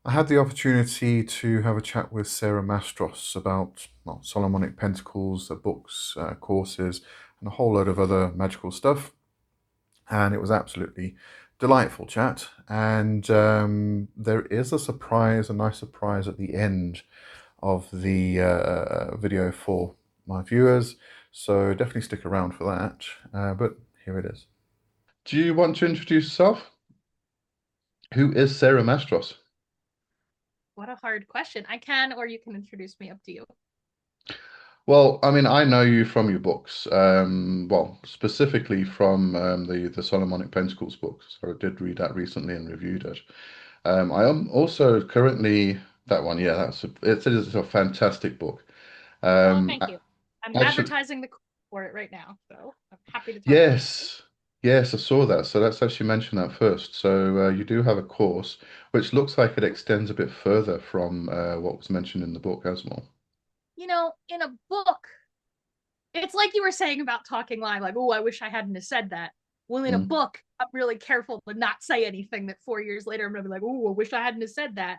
I had the opportunity to have a chat with Sarah Mastros about Solomonic Pentacles, the books, courses, and a whole load of other magical stuff. And it was absolutely delightful chat. And there is a nice surprise at the end of the video for my viewers. So definitely stick around for that. But here it is. Do you want to introduce yourself? Who is Sarah Mastros? What a hard question. I can, or you can introduce me, up to you. Well, I mean, I know you from your books. Well, specifically from the Solomonic Pentacles books. So I did read that recently and reviewed it. I am also currently that one. Yeah, it is a fantastic book. Oh, Um, thank you. I'm actually, advertising for it right now, so I'm happy to talk about it. yes, yes, I saw that. So let's actually mention that first. So you do have a course which looks like it extends a bit further from what was mentioned in the book as well. In a book, it's like you were saying about talking live, like, oh, I wish I hadn't have said that. Well, in a Mm, book, I'm really careful to not say anything that 4 years later I'm gonna be like, oh, I wish I hadn't have said that.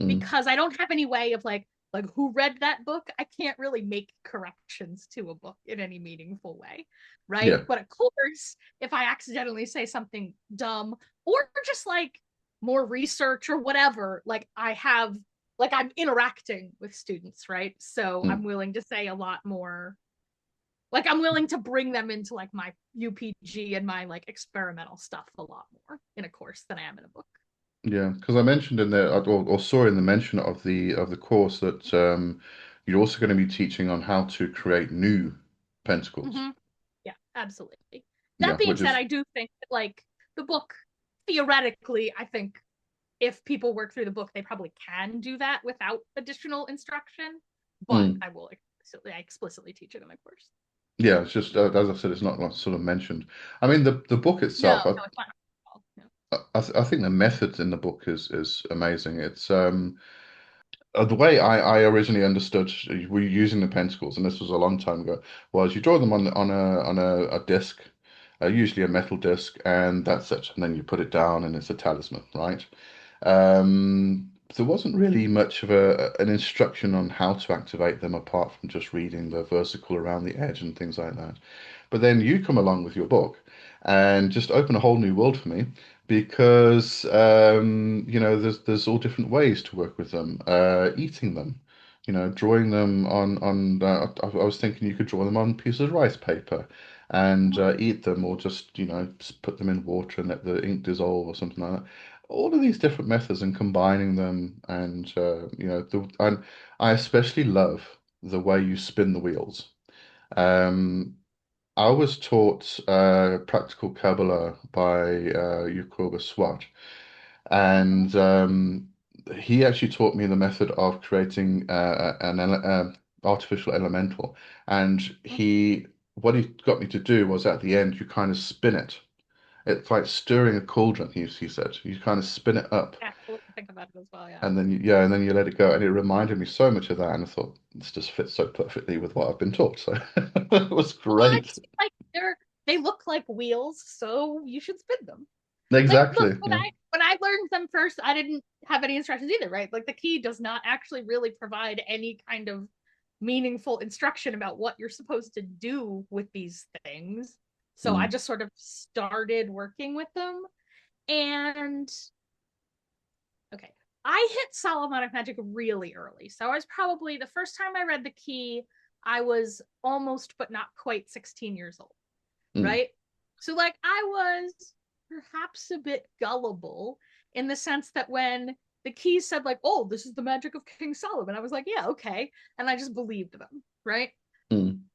mm, Because I don't have any way of like who read that book. I can't really make corrections to a book in any meaningful way, right? yeah. But of course, if I accidentally say something dumb or just like more research or whatever, like I'm interacting with students, right? So I'm Mm. willing to say a lot more. Like I'm willing to bring them into like my UPG and my like experimental stuff a lot more in a course than I am in a book. Yeah, because I mentioned in there, or saw in the mention of the course that you're also going to be teaching on how to create new pentacles. Mm-hmm. Yeah, absolutely. Yeah, That being which said, is I do think that, like, the book, theoretically, I think if people work through the book, they probably can do that without additional instruction. But mm, I explicitly teach it in my course. yeah, it's just as I said, it's not like sort of mentioned. I mean, the book No, itself, no, it's not. No. I think the methods in the book is amazing. It's the way I originally understood we were using the pentacles, and this was a long time ago, was you draw them on a disc, usually a metal disc, and that's it. And then you put it down, and it's a talisman, right? There wasn't really much of an instruction on how to activate them apart from just reading the versicle around the edge and things like that. But then you come along with your book and just open a whole new world for me because there's all different ways to work with them. Eating them, drawing them on. I was thinking you could draw them on pieces of rice paper and eat them, or just put them in water and let the ink dissolve or something like that. All of these different methods and combining them, and and I especially love the way you spin the wheels. Um, I was taught practical Kabbalah by Yakoba Swat, Mm-hmm. and he actually taught me the method of creating an artificial elemental. And what he got me to do was at the end, you kind of spin it. It's like stirring a cauldron, he said. You kind of spin it up, Absolutely think about it as well. Yeah. and then and then you let it go. And it reminded me so much of that. And I thought, this just fits so perfectly with what I've been taught. So it was Well, great. it's like they look like wheels, so you should spin them. Like, look, Exactly. Yeah. when I learned them first, I didn't have any instructions either, right? Like the key does not actually really provide any kind of meaningful instruction about what you're supposed to do with these things. So I Mm, just sort of started working with them. And okay, I hit Solomonic magic really early. So I was probably the first time I read the key, I was almost but not quite 16 years old, mm, right? So like I was perhaps a bit gullible in the sense that when the keys said like, "Oh, this is the magic of King Solomon," I was like, "Yeah, okay," and I just believed them, right? mm,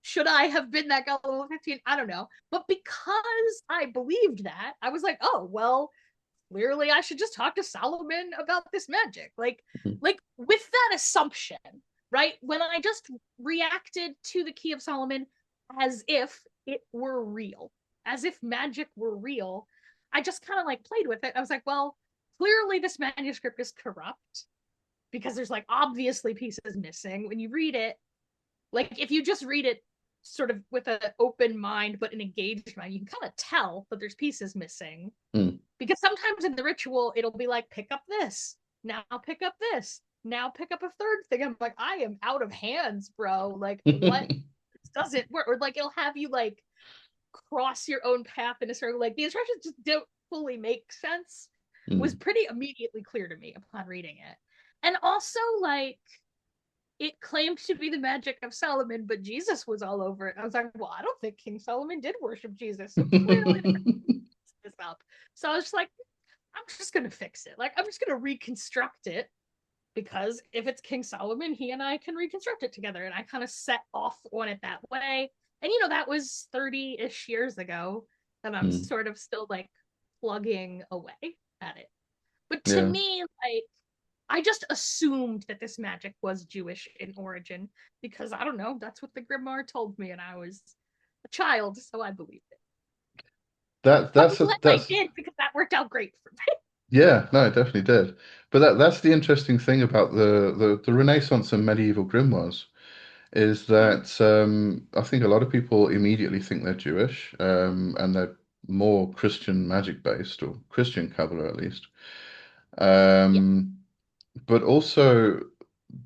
Should I have been that gullible at 15? I don't know, but because I believed that, I was like, "Oh, well, clearly I should just talk to Solomon about this magic." mm, Like with that assumption, right? When I just reacted to the Key of Solomon as if it were real, as if magic were real, I just kind of like played with it. I was like, well, clearly this manuscript is corrupt because there's like obviously pieces missing. When you read it, like if you just read it sort of with an open mind but an engaged mind, you can kind of tell that there's pieces missing mm, because sometimes in the ritual it'll be like pick up this, Now pick up this. Now pick up a third thing. I'm like, I am out of hands, bro. Like, what? This doesn't work. Or like, it'll have you like cross your own path in a circle. Like, the instructions just don't fully make sense. Was Mm. pretty immediately clear to me upon reading it. And also, like, it claimed to be the magic of Solomon, but Jesus was all over it. I was like, well, I don't think King Solomon did worship Jesus. So clearly this up. So I was just like, I'm just gonna fix it. Like, I'm just gonna reconstruct it because if it's King Solomon, he and I can reconstruct it together. And I kind of set off on it that way. And that was 30-ish years ago. And I'm Mm. sort of still like plugging away at it. But to Yeah. me, like, I just assumed that this magic was Jewish in origin because I don't know, that's what the Grimoire told me, and I was a child, so I believed it. I'm glad I That's did because that worked out great for me. yeah, no, it definitely did. But that's the interesting thing about the Renaissance and medieval grimoires is Mm, that I think a lot of people immediately think they're Jewish, and they're more Christian magic based or Christian Kabbalah at least. yeah, Um, but also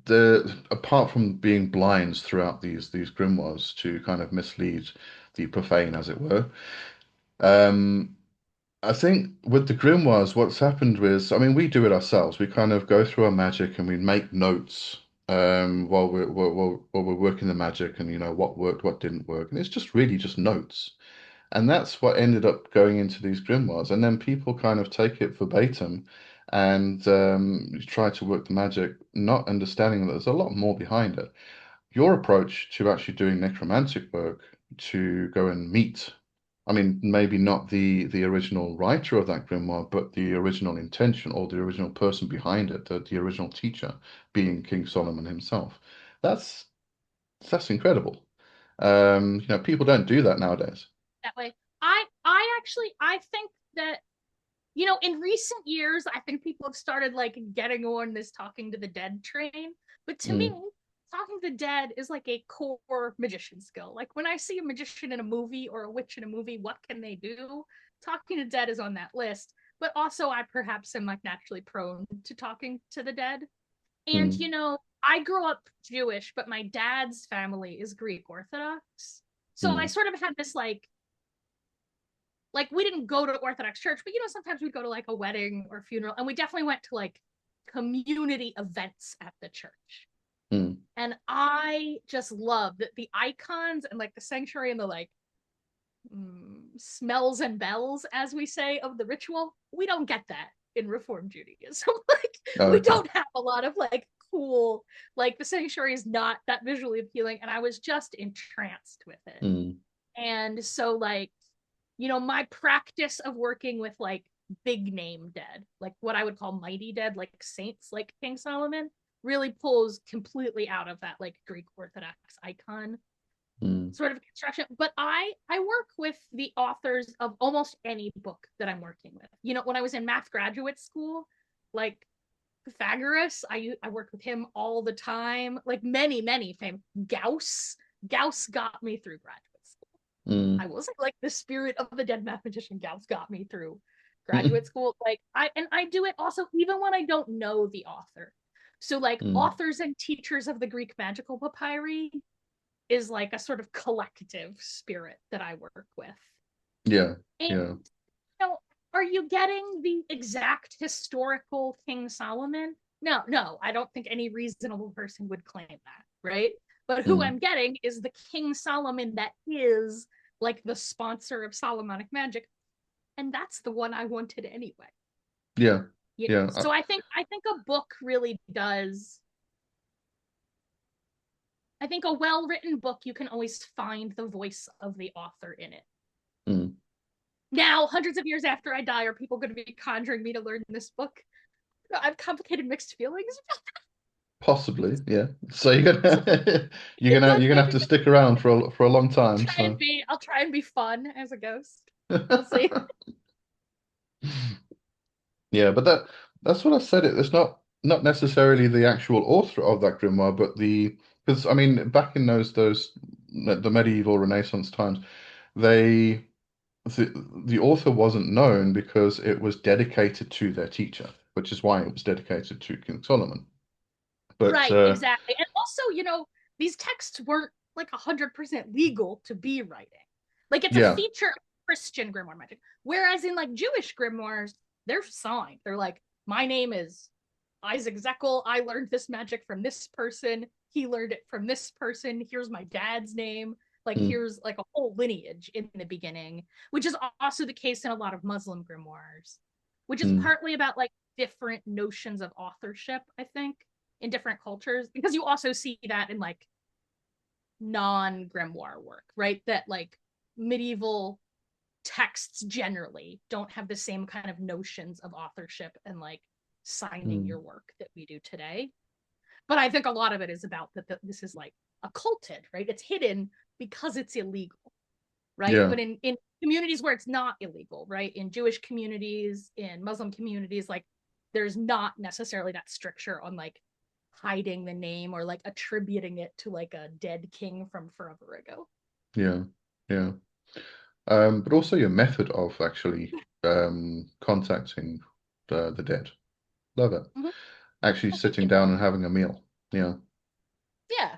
the apart from being blinds throughout these grimoires to kind of mislead the profane, as it were. Um, I think with the grimoires, what's happened was, I mean, we do it ourselves. We kind of go through our magic and we make notes while we're working the magic, and what worked, what didn't work, and it's just really just notes. And that's what ended up going into these grimoires. And then people kind of take it verbatim and try to work the magic, not understanding that there's a lot more behind it. Your approach to actually doing necromantic work to go and meet, I mean, maybe not the original writer of that grimoire, but the original intention or the original person behind it, the original teacher being King Solomon himself. That's that's incredible. People don't do that nowadays. that way. I actually I think that in recent years, I think people have started like getting on this talking to the dead train. But to me, Mm, talking to the dead is like a core magician skill. Like when I see a magician in a movie or a witch in a movie, what can they do? Talking to dead is on that list. But also, I perhaps am like naturally prone to talking to the dead. And mm, I grew up Jewish, but my dad's family is Greek Orthodox. So I mm, sort of had this like we didn't go to Orthodox church, but sometimes we'd go to like a wedding or funeral, and we definitely went to like community events at the church. mm, And I just love that the icons and like the sanctuary and the like smells and bells, as we say, of the ritual. We don't get that in Reform Judaism. Like oh, we okay. don't have a lot of like cool, like the sanctuary is not that visually appealing, and I was just entranced with it. Mm, And so like my practice of working with like big name dead, like what I would call mighty dead, like saints like King Solomon, really pulls completely out of that like Greek Orthodox icon mm, sort of construction. But I work with the authors of almost any book that I'm working with. When I was in math graduate school, like Pythagoras, I worked with him all the time. Like many famous Gauss got me through graduate school. I mm, will say, like, the spirit of the dead mathematician Gauss got me through graduate school. Like I do it also even when I don't know the author. So like mm. authors and teachers of the Greek magical papyri is like a sort of collective spirit that I work with. Yeah, And yeah. are you getting the exact historical King Solomon? No, no, I don't think any reasonable person would claim that, right? But who Mm, I'm getting is the King Solomon that is like the sponsor of Solomonic magic, and that's the one I wanted anyway. yeah, yeah. So I think a book really does. I think a well-written book you can always find the voice of the author in it. Mm. Now, hundreds of years after I die, are people going to be conjuring me to learn this book? I have complicated mixed feelings. Possibly, yeah. So you're So gonna but you're gonna have maybe to stick around for a long I'll time. try and So be I'll try and be fun as a ghost. We'll see. yeah, but that's what I said. It's not necessarily the actual author of that grimoire, but the because I mean back in those the medieval Renaissance times, they the author wasn't known because it was dedicated to their teacher, which is why it was dedicated to King Solomon. But Right, exactly. And also, these texts weren't like 100% legal to be writing. Like it's a yeah, feature of Christian grimoire magic. Whereas in like Jewish grimoires, they're signed. They're like, my name is Isaac Zekel. I learned this magic from this person. He learned it from this person. Here's my dad's name. Like mm, here's like a whole lineage in the beginning, which is also the case in a lot of Muslim grimoires, which is mm, partly about like different notions of authorship, I think, in different cultures, because you also see that in like non-grimoire work, right? That like medieval texts generally don't have the same kind of notions of authorship and like signing mm, your work that we do today. But I think a lot of it is about that this is like occulted, right? It's hidden because it's illegal, right? yeah, But in communities where it's not illegal, right? In Jewish communities, in Muslim communities, like there's not necessarily that stricture on like hiding the name or like attributing it to like a dead king from forever ago. yeah, yeah. But also your method of actually contacting the dead. Love it. Mm-hmm. Actually Oh, thank sitting you. down and having a meal. Yeah. Yeah.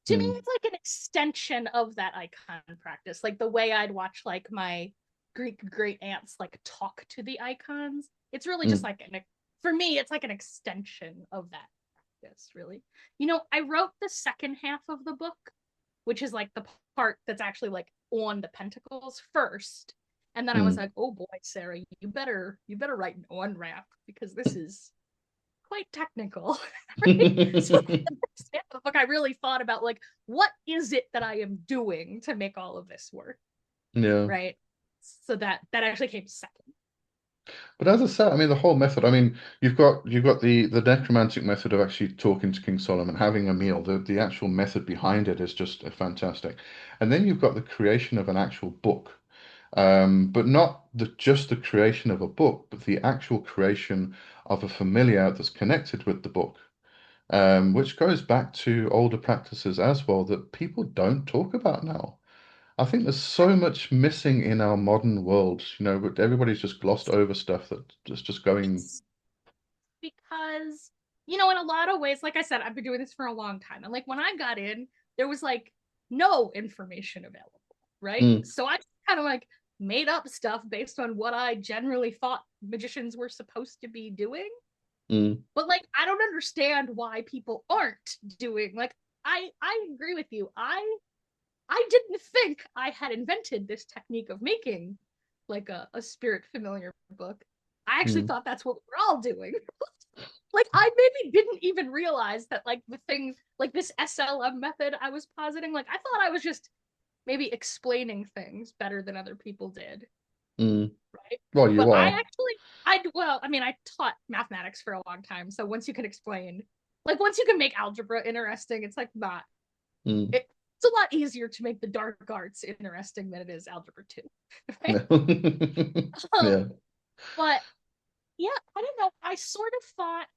To me, Mm, it's like an extension of that icon practice, like the way I'd watch like my Greek great aunts like talk to the icons. It's really just mm, like for me, it's like an extension of that practice, really. I wrote the second half of the book, which is like the part that's actually like on the pentacles first. And then I was mm. like, oh boy, Sarah, you better write an on ramp because this is quite technical. Right? So the book, I really thought about like, what is it that I am doing to make all of this work, Yeah. right? So that actually came second. But as I said, I mean the whole method, I mean, you've got the necromantic method of actually talking to King Solomon, having a meal. The actual method behind it is just fantastic. And then you've got the creation of an actual book. But not just the creation of a book, but the actual creation of a familiar that's connected with the book, which goes back to older practices as well that people don't talk about now. I think there's so much missing in our modern world, but everybody's just glossed over stuff that's just going. It's because in a lot of ways, like I said, I've been doing this for a long time, and like when I got in, there was like no information available, right? Mm, So I kind of like made up stuff based on what I generally thought magicians were supposed to be doing. mm, But like I don't understand why people aren't doing like I agree with you. I didn't think I had invented this technique of making like a spirit familiar book. I actually mm, thought that's what we're all doing. Like I maybe didn't even realize that like the things like this SLM method I was positing, like I thought I was just maybe explaining things better than other people did, mm. right? Well, But you I are. actually I mean I taught mathematics for a long time, so once you can explain, like once you can make algebra interesting, it's like not Mm. it's a lot easier to make the dark arts interesting than it is algebra 2. Right? Yeah. um but yeah, I don't know, I sort of thought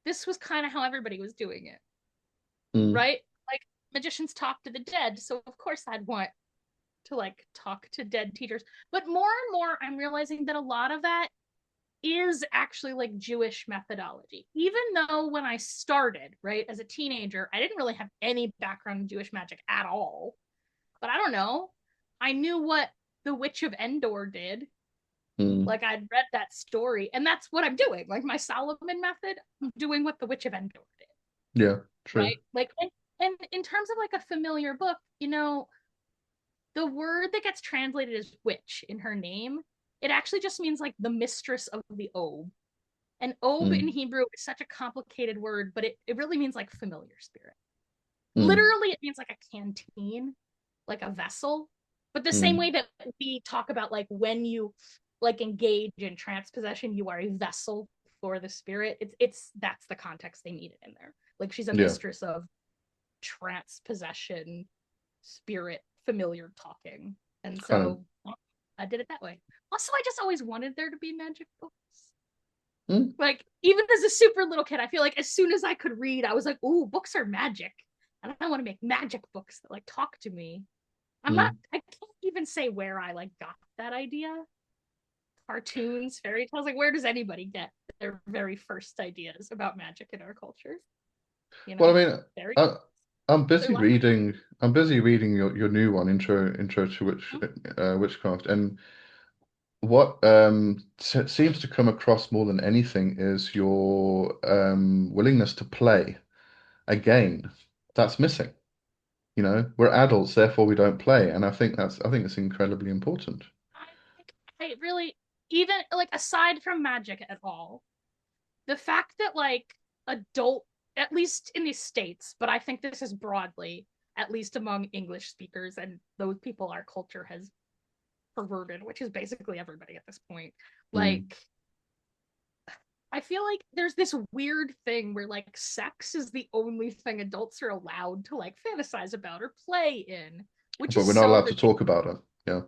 this was kind of how everybody was doing it, Mm, right? Like magicians talk to the dead, so of course I'd want to like talk to dead teachers. But more and more I'm realizing that a lot of that is actually like Jewish methodology. Even though when I started, right, as a teenager, I didn't really have any background in Jewish magic at all. But I don't know. I knew what the Witch of Endor did. mm. Like I'd read that story, and that's what I'm doing. Like my Solomon method, I'm doing what the Witch of Endor did, Yeah, true. right? Like and in terms of like a familiar book, the word that gets translated as witch in her name, it actually just means like the mistress of the Ob. And Ob in Mm, Hebrew is such a complicated word, but it really means like familiar spirit. mm, Literally, it means like a canteen, like a vessel. But the same mm. way that we talk about like when you like engage in trance possession, you are a vessel for the spirit. It's that's the context they need it in there. Like she's a Yeah, mistress of trance possession, spirit, familiar talking. And kind of. so I did it that way. Also, I just always wanted there to be magic books. Mm, Like, even as a super little kid, I feel like as soon as I could read, I was like, ooh, books are magic. And I want to make magic books that like talk to me. mm. I can't even say where I like got that idea. cartoons, fairy tales. Like, where does anybody get their very first ideas about magic in our culture? You Well, know, I mean, fairy I, I'm they're busy like, reading. I'm busy reading your new one, intro to witchcraft, and what seems to come across more than anything is your willingness to play a game that's missing. You know, we're adults, therefore we don't play, and I think it's incredibly important. I think I really, even like aside from magic at all, the fact that like adult, at least in the States, but I think this is broadly, at least among English speakers and those people our culture has perverted, which is basically everybody at this point. Mm. Like, I feel like there's this weird thing where like sex is the only thing adults are allowed to like fantasize about or play in, which But is we're not so allowed to ridiculous. talk about it. Yeah.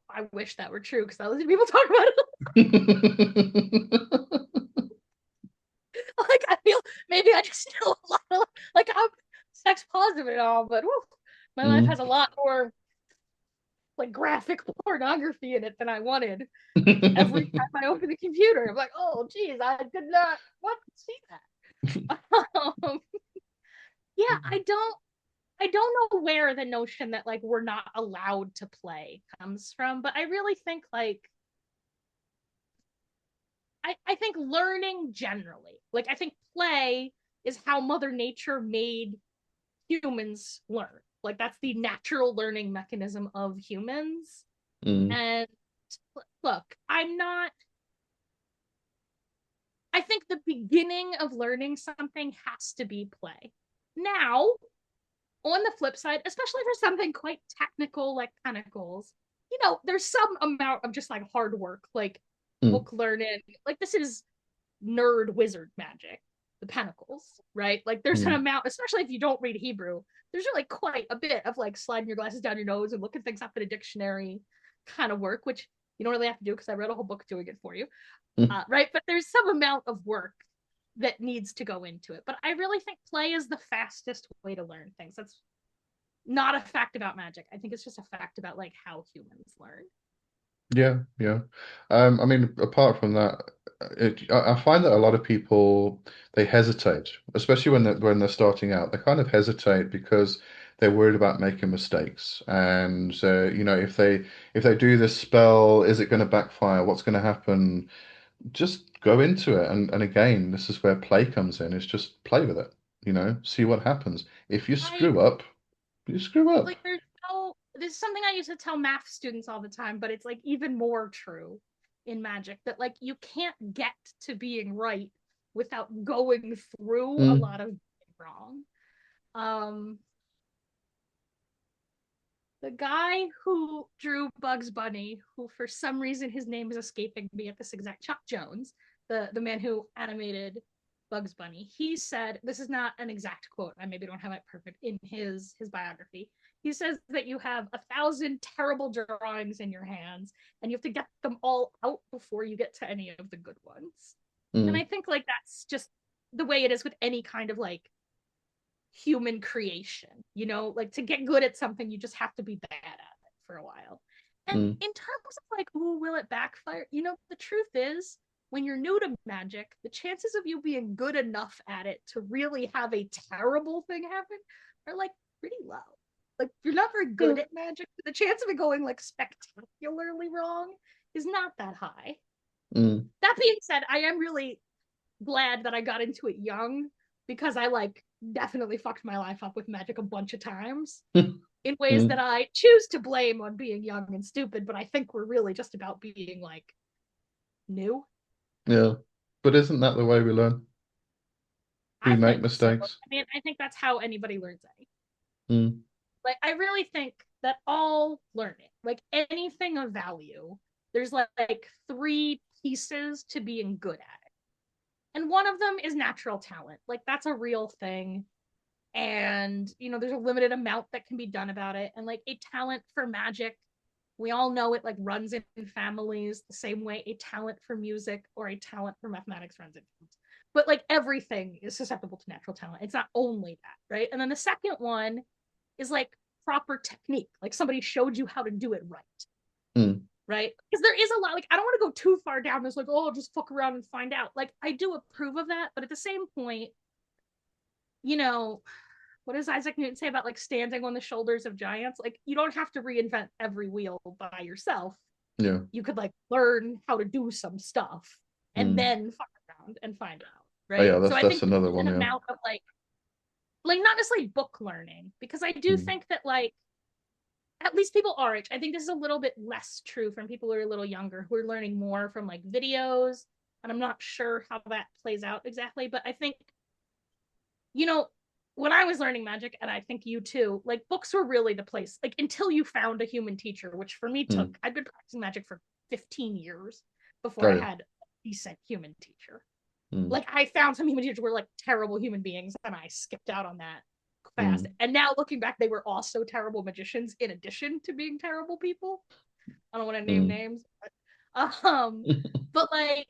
I wish that were true because I listen to people talk about it. Like, I feel maybe I just know a lot of, like, I'm sex positive and all, but whew, my life Mm. has a lot more like graphic pornography in it than I wanted. Every time I open the computer, I'm like, oh geez, I did not want to see that. Yeah, I don't know where the notion that like we're not allowed to play comes from, but I really think like I think learning generally, like I think play is how Mother Nature made humans learn. Like that's the natural learning mechanism of humans. Mm. And look, I think the beginning of learning something has to be play. Now, on the flip side, especially for something quite technical like pentacles, there's some amount of just like hard work, like Mm. book learning. Like this is nerd wizard magic, the pentacles, right? Like there's an Mm. amount, especially if you don't read Hebrew, there's really quite a bit of like sliding your glasses down your nose and looking things up in a dictionary kind of work, which you don't really have to do because I read a whole book doing it for you, Mm. right? But there's some amount of work that needs to go into it. But I really think play is the fastest way to learn things. That's not a fact about magic. I think it's just a fact about like how humans learn. Yeah, yeah. I mean, apart from that, I find that a lot of people they hesitate, especially when they're starting out. They kind of hesitate because they're worried about making mistakes, and you know, if they do this spell, is it going to backfire? What's going to happen? Just go into it, and again, this is where play comes in. Is just play with it, you know, see what happens. If you I screw up, you screw up. like there's no this is something I used to tell math students all the time, but it's like even more true in magic that like you can't get to being right without going through a Mm. lot of wrong. Um the guy who drew Bugs Bunny, who for some reason his name is escaping me at this exact Chuck Jones, the man who animated Bugs Bunny, he said this is not an exact quote. I maybe don't have it perfect in his biography. He says that you have 1,000 terrible drawings in your hands, and you have to get them all out before you get to any of the good ones. And I Mm. think like that's just the way it is with any kind of like human creation, like to get good at something you just have to be bad at it for a while. And Mm. in terms of like, oh, will it backfire, the truth is when you're new to magic, the chances of you being good enough at it to really have a terrible thing happen are like pretty low. Like you're not very good at magic, but the chance of it going like spectacularly wrong is not that high. Mm. That being said, I am really glad that I got into it young because I like definitely fucked my life up with magic a bunch of times in ways that Mm. I choose to blame on being young and stupid, but I think we're really just about being like new. Yeah. But isn't that the way we learn? We I make think so. I mistakes. mean, I think that's how anybody learns anything. Mm. Like, I really think that all learning, like anything of value, there's like three pieces to being good at it. And one of them is natural talent. Like, that's a real thing. And there's a limited amount that can be done about it, and like a talent for magic, we all know it like runs in families the same way a talent for music or a talent for mathematics runs in families. But like everything is susceptible to natural talent. It's not only that, right? And then the second one is like proper technique, like somebody showed you how to do it right. Mm. right? Because there is a lot, like, I don't want to go too far down this, like, oh, just fuck around and find out. Like, I do approve of that, but at the same point, you know, what does Isaac Newton say about like standing on the shoulders of giants? Like, you don't have to reinvent every wheel by yourself. Yeah. You could like learn how to do some stuff and Mm. then fuck around and find out, Oh right? yeah, So I that's think another there's one. an Yeah. amount of like not necessarily book learning, because I do Mm. think that like at least people our age, I think this is a little bit less true from people who are a little younger, who are learning more from like videos. And I'm not sure how that plays out exactly, but I think, you know, when I was learning magic, and I think you too, like books were really the place, like until you found a human teacher, which for me Mm. I'd been practicing magic for 15 years before Oh I yeah. had a decent human teacher. Mm. Like I found some human teachers were like terrible human beings, and I skipped out on that fast. Mm. And now looking back, they were also terrible magicians in addition to being terrible people. I don't want to name Mm. names, but like,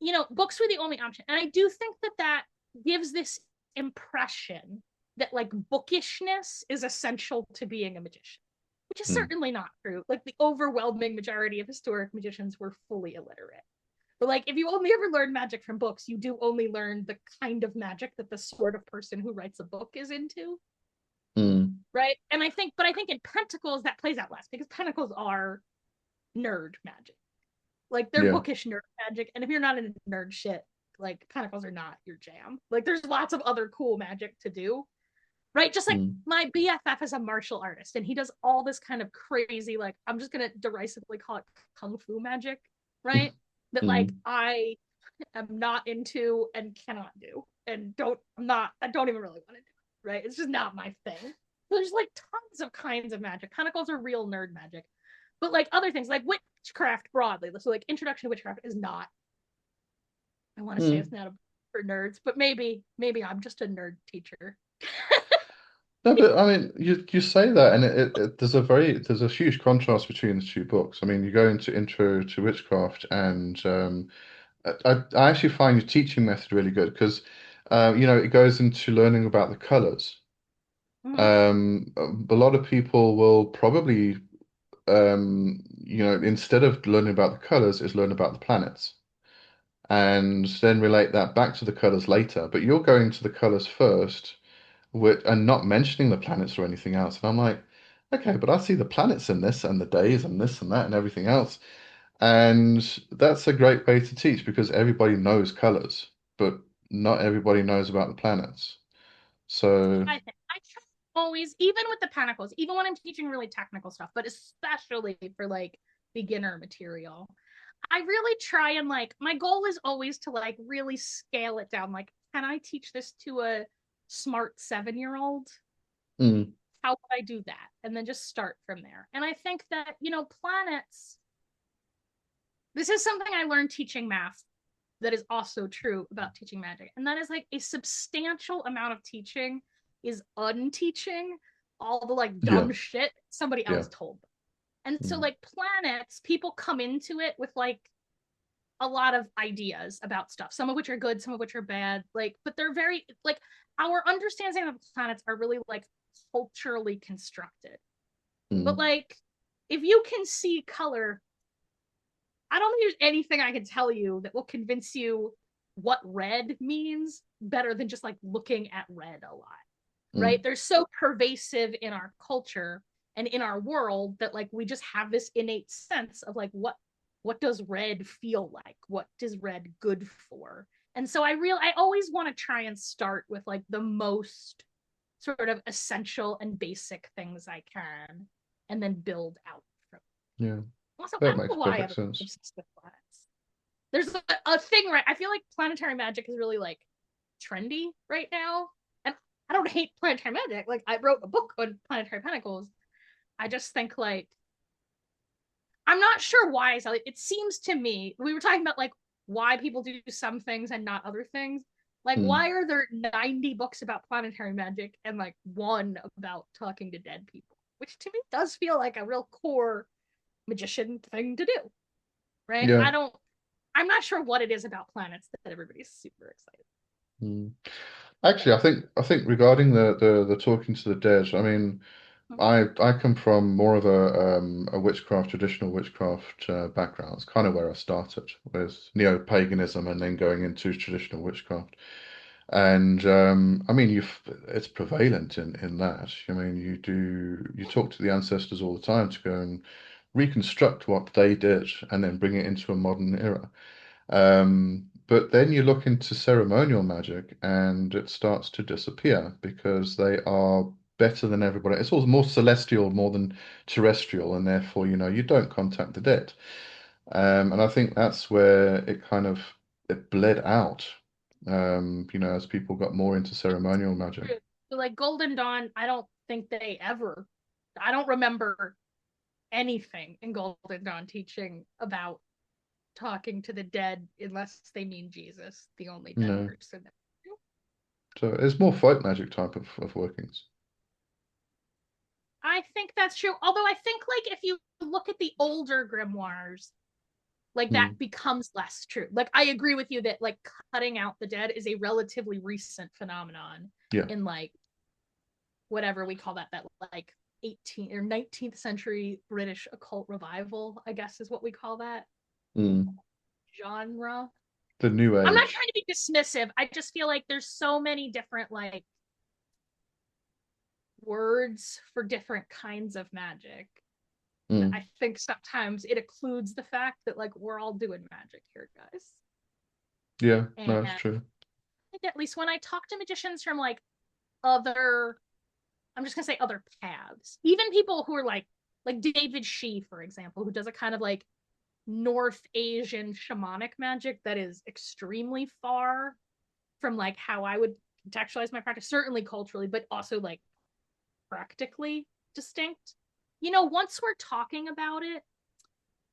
you know, books were the only option. And I do think that that gives this impression that like bookishness is essential to being a magician, which is Mm. certainly not true. Like the overwhelming majority of historic magicians were fully illiterate. But like if you only ever learn magic from books, you do only learn the kind of magic that the sort of person who writes a book is into. Mm. Right. And I think in Pentacles that plays out less because Pentacles are nerd magic. Like they're Yeah. bookish nerd magic, and if you're not into nerd shit, like Pentacles are not your jam. Like there's lots of other cool magic to do, right? Just like Mm. my BFF is a martial artist, and he does all this kind of crazy, like I'm just gonna derisively call it kung fu magic, right? That like Mm. I am not into and cannot do, and I don't even really want to do it, right? It's just not my thing. So there's like tons of kinds of magic. Pentacles are real nerd magic, but like other things like witchcraft broadly, so like introduction to witchcraft is not, I want to say it's Mm. not a, for nerds, but maybe I'm just a nerd teacher. No, but I mean, you say that, and there's a huge contrast between the two books. I mean, you go into Intro to Witchcraft, and I actually find your teaching method really good because, you know, it goes into learning about the colors. Mm-hmm. A lot of people will probably, you know, instead of learning about the colors, is learn about the planets, and then relate that back to the colors later. But you're going to the colors first with, and not mentioning the planets or anything else. And I'm like, okay, but I see the planets in this and the days and this and that and everything else. And that's a great way to teach because everybody knows colors, but not everybody knows about the planets. So, I try always, even with the Pentacles, even when I'm teaching really technical stuff, but especially for like beginner material, I really try and like my goal is always to like really scale it down. Like, can I teach this to a smart 7-year old? mm, How would I do that? And then just start from there. And I think that, you know, planets, this is something I learned teaching math that is also true about teaching magic. And that is like a substantial amount of teaching is unteaching all the like yeah, dumb shit somebody yeah, else told them. And so mm, like planets, people come into it with like a lot of ideas about stuff, some of which are good, some of which are bad. Like, but they're very like our understanding of planets are really like culturally constructed. But mm, like if you can see color, I don't think there's anything I can tell you that will convince you what red means better than just like looking at red a lot. Right? mm, They're so pervasive in our culture and in our world that like we just have this innate sense of like what does red feel like? What is red good for? And so I always want to try and start with like the most sort of essential and basic things I can and then build out from. yeah. Also, I That don't makes know why perfect I'm sense. obsessed with planets. There's a thing, right? I feel like planetary magic is really like trendy right now. And I don't hate planetary magic. Like I wrote a book on planetary pentacles. I just think like I'm not sure why. So it seems to me we were talking about like why people do some things and not other things. Like Mm, why are there 90 books about planetary magic and like one about talking to dead people? Which to me does feel like a real core magician thing to do, right? yeah. I'm not sure what it is about planets that everybody's super excited. Mm. Actually, I think regarding the talking to the dead, I mean. I come from more of a witchcraft, traditional witchcraft background. It's kind of where I started with neo-paganism and then going into traditional witchcraft. And I mean, it's prevalent in that. I mean, you talk to the ancestors all the time to go and reconstruct what they did and then bring it into a modern era. But then you look into ceremonial magic and it starts to disappear because they are better than everybody. It's also more celestial, more than terrestrial, and therefore, you don't contact the dead. And I think that's where it bled out, as people got more into ceremonial magic. So like Golden Dawn, I don't remember anything in Golden Dawn teaching about talking to the dead unless they mean Jesus, the only dead No. person. So it's more folk magic type of workings. I think that's true. Although I think like if you look at the older grimoires, like that Mm. becomes less true. Like I agree with you that like cutting out the dead is a relatively recent phenomenon Yeah. in like whatever we call that like 18th or 19th century British occult revival, I guess is what we call that Mm. genre. The New I'm not Age. trying to be dismissive. I just feel like there's so many different like words for different kinds of magic. Mm. I think sometimes it occludes the fact that like we're all doing magic here, guys. Yeah, And no, it's I true. think at least when I talk to magicians from like other, I'm just gonna say other paths, even people who are like David Shee, for example, who does a kind of like North Asian shamanic magic that is extremely far from like how I would contextualize my practice, certainly culturally, but also like practically distinct. Once we're talking about it,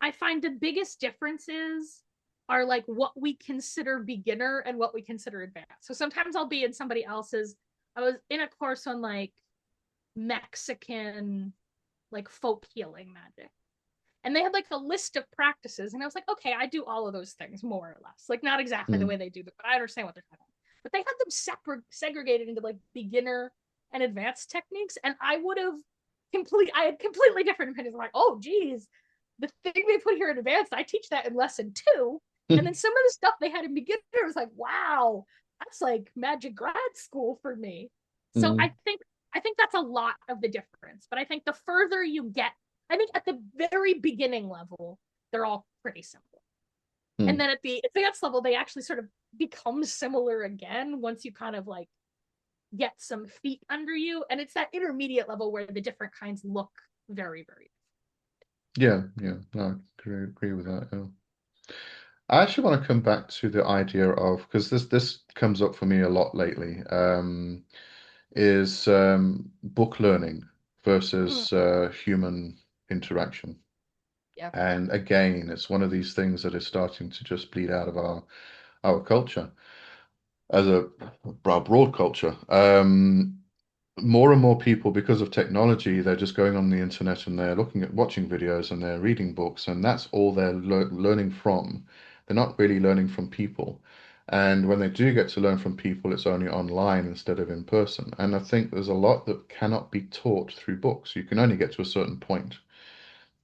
I find the biggest differences are like what we consider beginner and what we consider advanced. So sometimes I'll be in somebody else's. I was in a course on like Mexican like folk healing magic. And they had like a list of practices, and I was like, okay, I do all of those things more or less. Like not exactly the Mm. way they do them, but I understand what they're talking about. But they had them segregated into like beginner and advanced techniques, and I had completely different opinions. I'm like, oh geez, the thing they put here in advanced, I teach that in lesson two. And then some of the stuff they had in beginner was like, wow, that's like magic grad school for me. So Mm. I think that's a lot of the difference. But I think the further you get, I think at the very beginning level, they're all pretty simple. And Mm. then at the advanced level, they actually sort of become similar again once you kind of like get some feet under you. And it's that intermediate level where the different kinds look very, very. Yeah, yeah, no, I agree with that. Yeah. I actually want to come back to the idea of because this comes up for me a lot lately, is book learning Mm, versus human interaction. yeah. And again, it's one of these things that is starting to just bleed out of our culture as a broad culture. More and more people, because of technology, they're just going on the internet and they're looking at watching videos and they're reading books, and that's all they're learning from. They're not really learning from people. And when they do get to learn from people, it's only online instead of in person. And I think there's a lot that cannot be taught through books. You can only get to a certain point,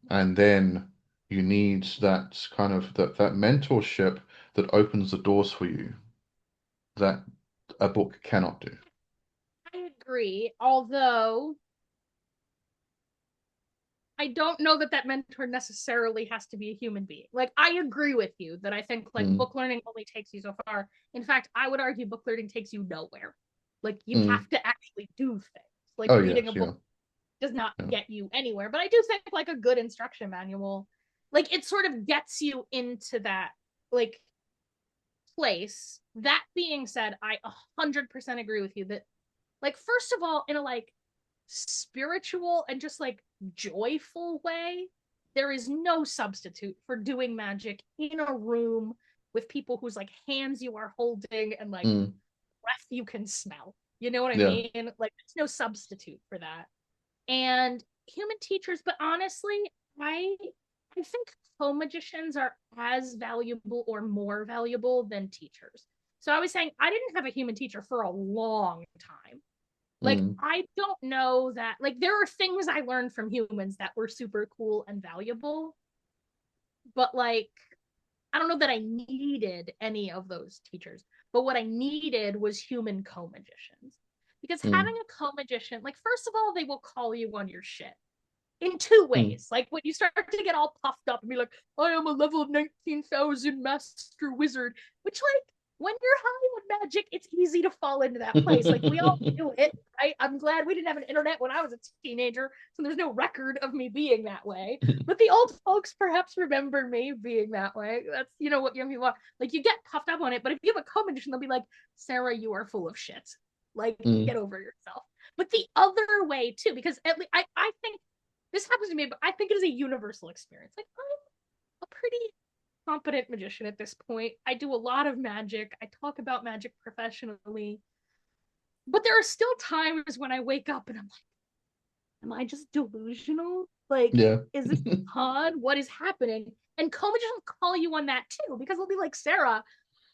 and then you need that kind of that mentorship that opens the doors for you that a book cannot do. I agree. Although I don't know that that mentor necessarily has to be a human being. Like, I agree with you that I think like Mm, book learning only takes you so far. In fact, I would argue book learning takes you nowhere. Like, you mm. have to actually do things. Like, Oh reading a yes, book yeah. does not Yeah. get you anywhere. But I do think like a good instruction manual, like, it sort of gets you into that like place. That being said, I 100% agree with you that, like, first of all, in a like spiritual and just like joyful way, there is no substitute for doing magic in a room with people whose like hands you are holding and like Mm, breath you can smell. You know what I yeah. mean? Like, there's no substitute for that. And human teachers, but honestly, I I think co-magicians are as valuable or more valuable than teachers. So I was saying I didn't have a human teacher for a long time. Like, Mm. I don't know that, like, there are things I learned from humans that were super cool and valuable, but like, I don't know that I needed any of those teachers. But what I needed was human co-magicians. Because having Mm. a co-magician, like, first of all, they will call you on your shit in two Mm. ways. Like, when you start to get all puffed up and be like, I am a level 19,000 master wizard, which, like, when you're high on magic, it's easy to fall into that place. Like, we all do it, right? I'm glad we didn't have an internet when I was a teenager, so there's no record of me being that way. But the old folks perhaps remember me being that way. That's, what young people are. Like, you get puffed up on it, but if you have a co-magician, they'll be like, Sarah, you are full of shit. Like, get Mm. over yourself. But the other way, too, because at least I think this happens to me, but I think it is a universal experience. Like, I'm a pretty competent magician at this point. I do a lot of magic. I talk about magic professionally. But there are still times when I wake up and I'm like, am I just delusional? Like, Yeah. is this odd? What is happening? And co-magicians will call you on that too, because they'll be like, Sarah,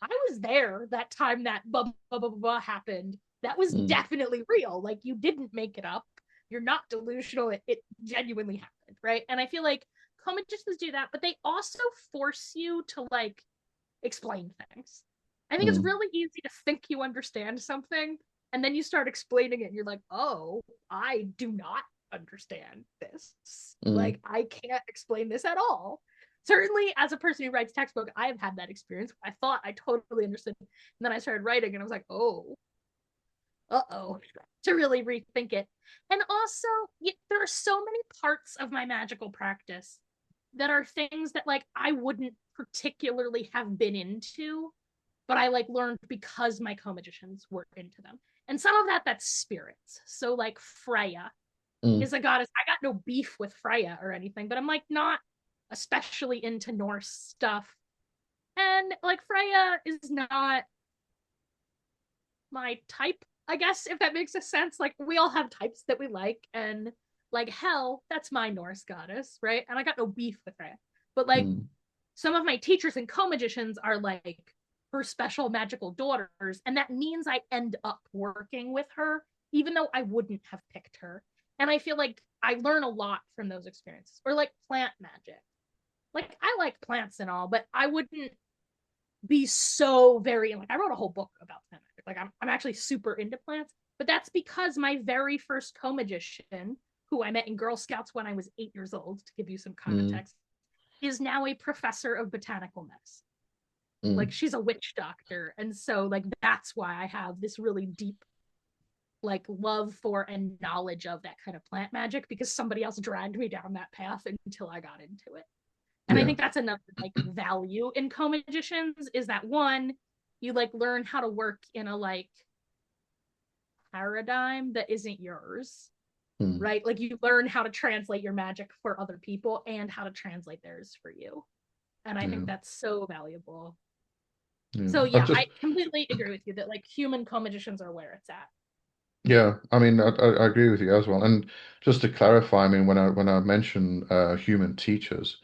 I was there that time that blah, blah, blah, blah happened. That was Mm. definitely real. Like, you didn't make it up. You're not delusional. It genuinely happened, right? And I feel like co-magicians do that, but they also force you to, like, explain things. I think it's Mm. really easy to think you understand something, and then you start explaining it, and you're like, oh, I do not understand this. Mm. Like, I can't explain this at all. Certainly, as a person who writes textbook, I have had that experience. I thought I totally understood. And then I started writing, and I was like, oh, uh-oh, to really rethink it. And also, there are so many parts of my magical practice that are things that, like, I wouldn't particularly have been into, but I, like, learned because my co-magicians were into them. And some of that's spirits. So, like, Freya Mm. is a goddess. I got no beef with Freya or anything, but I'm, like, not especially into Norse stuff. And, like, Freya is not my type, I guess, if that makes a sense. Like, we all have types that we like, and, like, Hel, that's my Norse goddess, right? And I got no beef with Freya. But, like, Mm. some of my teachers and co-magicians are, like, her special magical daughters, and that means I end up working with her, even though I wouldn't have picked her. And I feel like I learn a lot from those experiences. Or, like, plant magic. Like, I like plants and all, but I wouldn't be so very, like, I wrote a whole book about plant magic. Like, I'm actually super into plants, but that's because my very first co-magician, who I met in Girl Scouts when I was 8 years old, to give you some Mm. context, is now a professor of botanical medicine. Like, Mm. she's a witch doctor. And so, like, that's why I have this really deep, like, love for and knowledge of that kind of plant magic, because somebody else dragged me down that path until I got into it. And I Yeah. think that's another, like, value in co-magicians, is that, one, you, like, learn how to work in a, like, paradigm that isn't yours, Mm. right? Like, you learn how to translate your magic for other people and how to translate theirs for you. And I Yeah. think that's so valuable. Yeah. So I yeah, just I completely agree with you that, like, human co-magicians are where it's at. Yeah, I mean, I agree with you as well. And just to clarify, I mean, when I mention human teachers,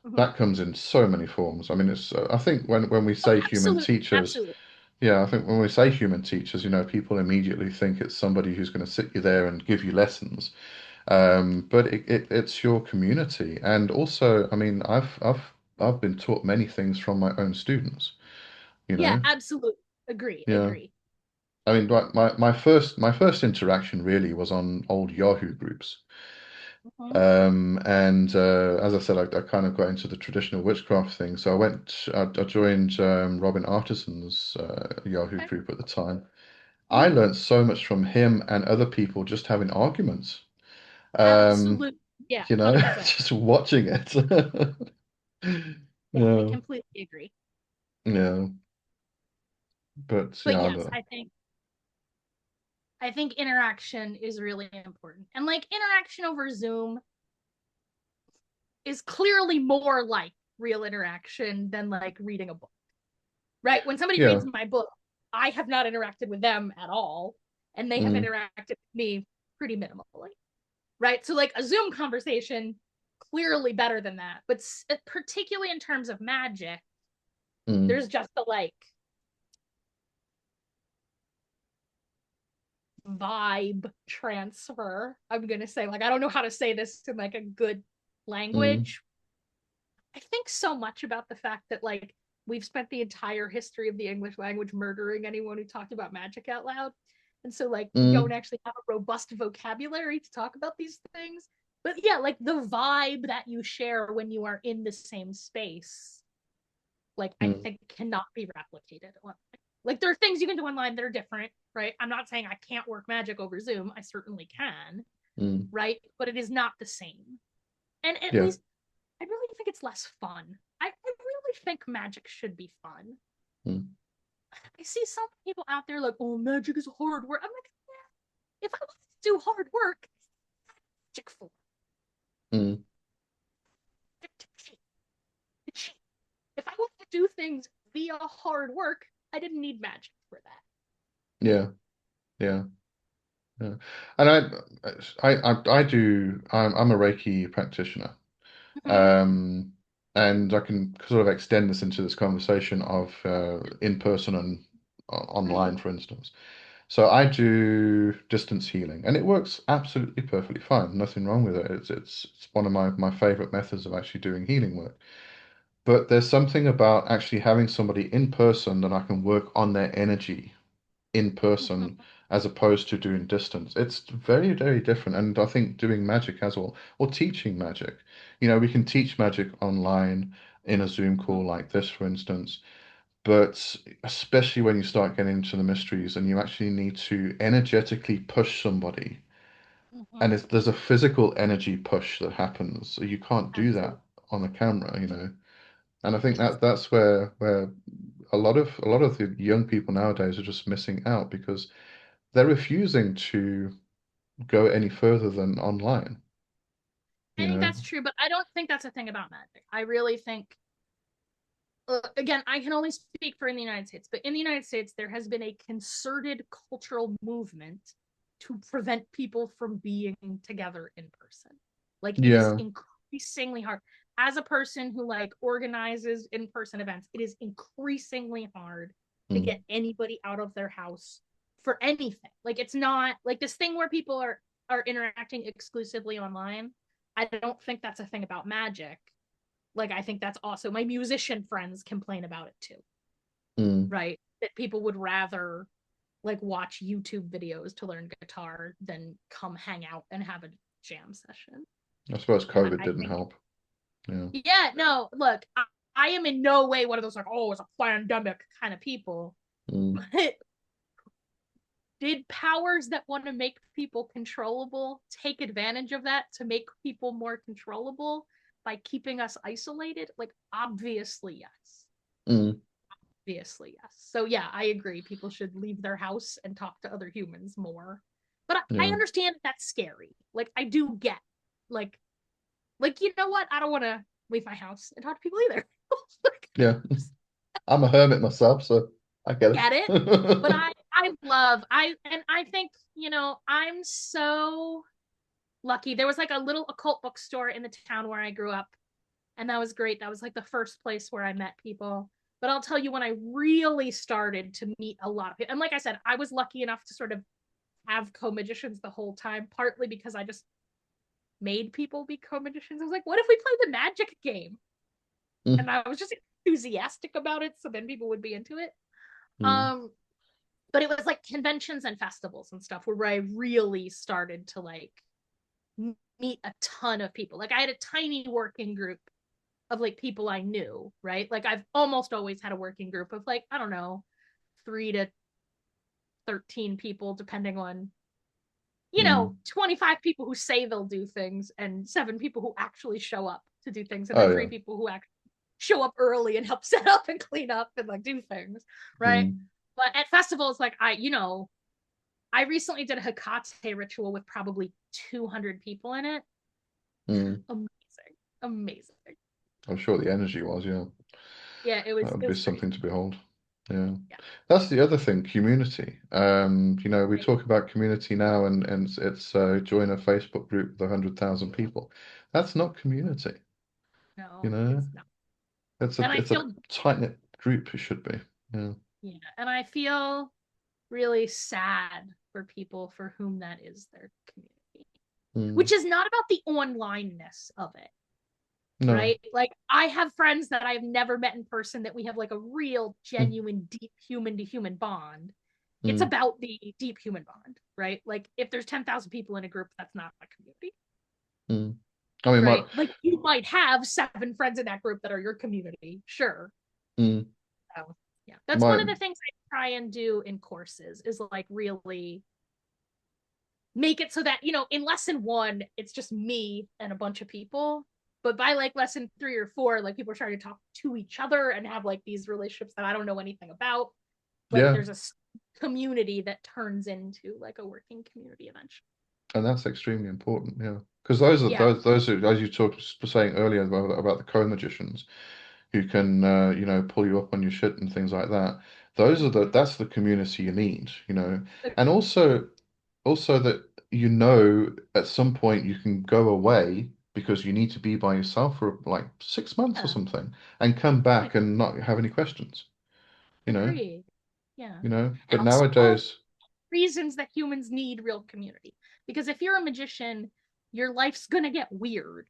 Mm-hmm. that comes in so many forms. I mean, it's I think when we Oh, say human absolutely, teachers, absolutely. yeah, I think when we say human teachers, people immediately think it's somebody who's going to sit you there and give you lessons. But it's your community, and also, I mean, I've been taught many things from my own students. You Yeah, know, absolutely. Agree, yeah. agree. I mean, like my first interaction really was on old Yahoo groups. Mm-hmm. And as I said, I kind of got into the traditional witchcraft thing. So I joined Robin Artisan's Yahoo Okay. group at the time. I Mm-hmm. learned so much from him and other people just having arguments. Um, Absolutely. Yeah, you know, 100%. just watching it. Yeah, I Yeah, completely agree. yeah, but But yeah, yes, I think interaction is really important. And, like, interaction over Zoom is clearly more like real interaction than, like, reading a book. Right? When somebody yeah, reads my book, I have not interacted with them at all, and they have mm, interacted with me pretty minimally. Right? So, like, a Zoom conversation, clearly better than that. But particularly in terms of magic, mm, there's just the, like, vibe transfer. I'm gonna say, like, I don't know how to say this in like a good mm, language. I think so much about the fact that like we've spent the entire history of the English language murdering anyone who talked about magic out loud. And so like we don't mm, actually have a robust vocabulary to talk about these things. But yeah, like the vibe that you share when you are in the same space, like I mm, think cannot be replicated. Like there are things you can do online that are different, right? I'm not saying I can't work magic over Zoom. I certainly can, mm. right? But it is not the same. And at Yeah. least I really think it's less fun. I really think magic should be fun. Mm, I see some people out there like, oh, magic is hard work. I'm like, yeah, if I want to do hard work, magic for mm. to cheat, to cheat. If I want to do things via hard work, I didn't need magic for that. Yeah. Yeah. Yeah. And I do, I'm a Reiki practitioner. Mm-hmm. Um, and I can sort of extend this into this conversation of in person and online, Right. for instance. So I do distance healing, and it works absolutely perfectly fine. Nothing wrong with it. It's one of my favorite methods of actually doing healing work. But there's something about actually having somebody in person that I can work on their energy in person Mm-hmm. as opposed to doing distance. It's very, very different. And I think doing magic as well, or teaching magic. We can teach magic online in a Zoom Mm-hmm. call like this, for instance. But especially when you start getting into the mysteries and you actually need to energetically push somebody, and Mm-hmm. there's a physical energy push that happens. So you can't do that Absolutely. on a camera. And I think It's that's where a lot of the young people nowadays are just missing out because they're refusing to go any further than online, I you think know? that's true, but I don't think that's a thing about magic. I really think again, I can only speak for in the United States, but in the United States, there has been a concerted cultural movement to prevent people from being together in person. Like it is Yeah. increasingly hard. As a person who like organizes in-person events, it is increasingly hard to Mm, get anybody out of their house for anything. Like it's not like this thing where people are interacting exclusively online. I don't think that's a thing about magic. Like I think that's also my musician friends complain about it too, mm. right? That people would rather like watch YouTube videos to learn guitar than come hang out and have a jam session. I suppose And COVID I didn't think, help. Yeah. yeah, no, look, I am in no way one of those like, oh, it's a pandemic kind of people. Mm, But did powers that want to make people controllable take advantage of that to make people more controllable by keeping us isolated? Like, obviously, yes. mm, Obviously, yes. So yeah, I agree. People should leave their house and talk to other humans more. But I yeah. understand that's scary. Like I do get like you know what? I don't want to leave my house and talk to people either. Like, Yeah. I'm a hermit myself, so I get get it. But it. I love I think, I'm so lucky. There was like a little occult bookstore in the town where I grew up, and that was great. That was like the first place where I met people. But I'll tell you, when I really started to meet a lot of people, and like I said, I was lucky enough to sort of have co-magicians the whole time, partly because I just made people be co-magicians. I was like, what if we play the magic game? Mm, And I was just enthusiastic about it, so then people would be into it. mm, Um, but it was like conventions and festivals and stuff where I really started to like meet a ton of people. Like I had a tiny working group of like people I knew, right? Like I've almost always had a working group of like, I don't know, 3 to 13 people, depending on, mm. 25 people who say they'll do things and 7 people who actually show up to do things. And Oh then three yeah. people who actually show up early and help set up and clean up and like do things, right? Mm, But at festivals, like I recently did a Hecate ritual with probably 200 people in it. mm. Amazing. Amazing. I'm sure the energy was, yeah. Yeah, it That was would it be was great. something to behold. Yeah. Yeah. That's the other thing, community. We Right. talk about community now and it's join a Facebook group with 100,000 people. That's not community, you No, know? it's not. It's a And I it's a feel tight-knit group, it should be. Yeah. yeah, and I feel really sad for people for whom that is their community, Mm. which is not about the onlineness of it, No. right? Like I have friends that I've never met in person that we have like a real, Mm. genuine, deep human to human bond. It's Mm. about the deep human bond, right? Like if there's 10,000 people in a group, that's not a community, Mm. I mean, right? Like you might have 7 friends in that group that are your community, sure. mm, So yeah, that's one my of the things I try and do in courses is like really make it so that, in lesson one, it's just me and a bunch of people. But by like lesson 3 or 4, like people are trying to talk to each other and have like these relationships that I don't know anything about. But yeah, there's a community that turns into like a working community eventually. and that's extremely important. Yeah, because those are Yeah. those are, as you talked saying earlier about the co-magicians who can pull you up on your shit and things like that. Those are Mm-hmm. that's the community you need, and also that at some point you can go away because you need to be by yourself for like 6 months or Yeah. something and come I back and not have any questions, you know, agree. Yeah. And But also all nowadays, reasons that humans need real community. Because if you're a magician, your life's gonna get weird.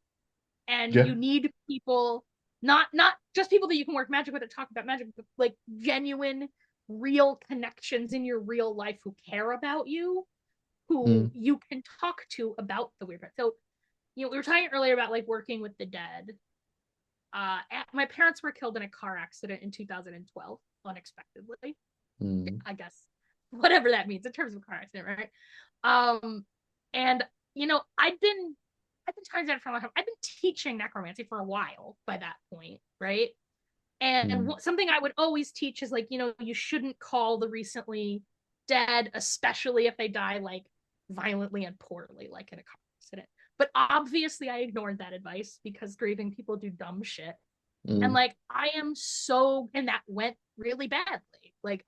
And yeah, you need people, not just people that you can work magic with or talk about magic, but like genuine real connections in your real life who care about you, who mm, you can talk to about the weird part. So we were talking earlier about like working with the dead. My parents were killed in a car accident in 2012 unexpectedly, mm, I guess, whatever that means in terms of a car accident, right? um and I've been telling that for a long time. I've been teaching necromancy for a while by that point, right? And mm, something I would always teach is like, you shouldn't call the recently dead, especially if they die like violently and poorly, like in a car accident. But obviously, I ignored that advice because grieving people do dumb shit. And mm, like, and that went really badly. Like,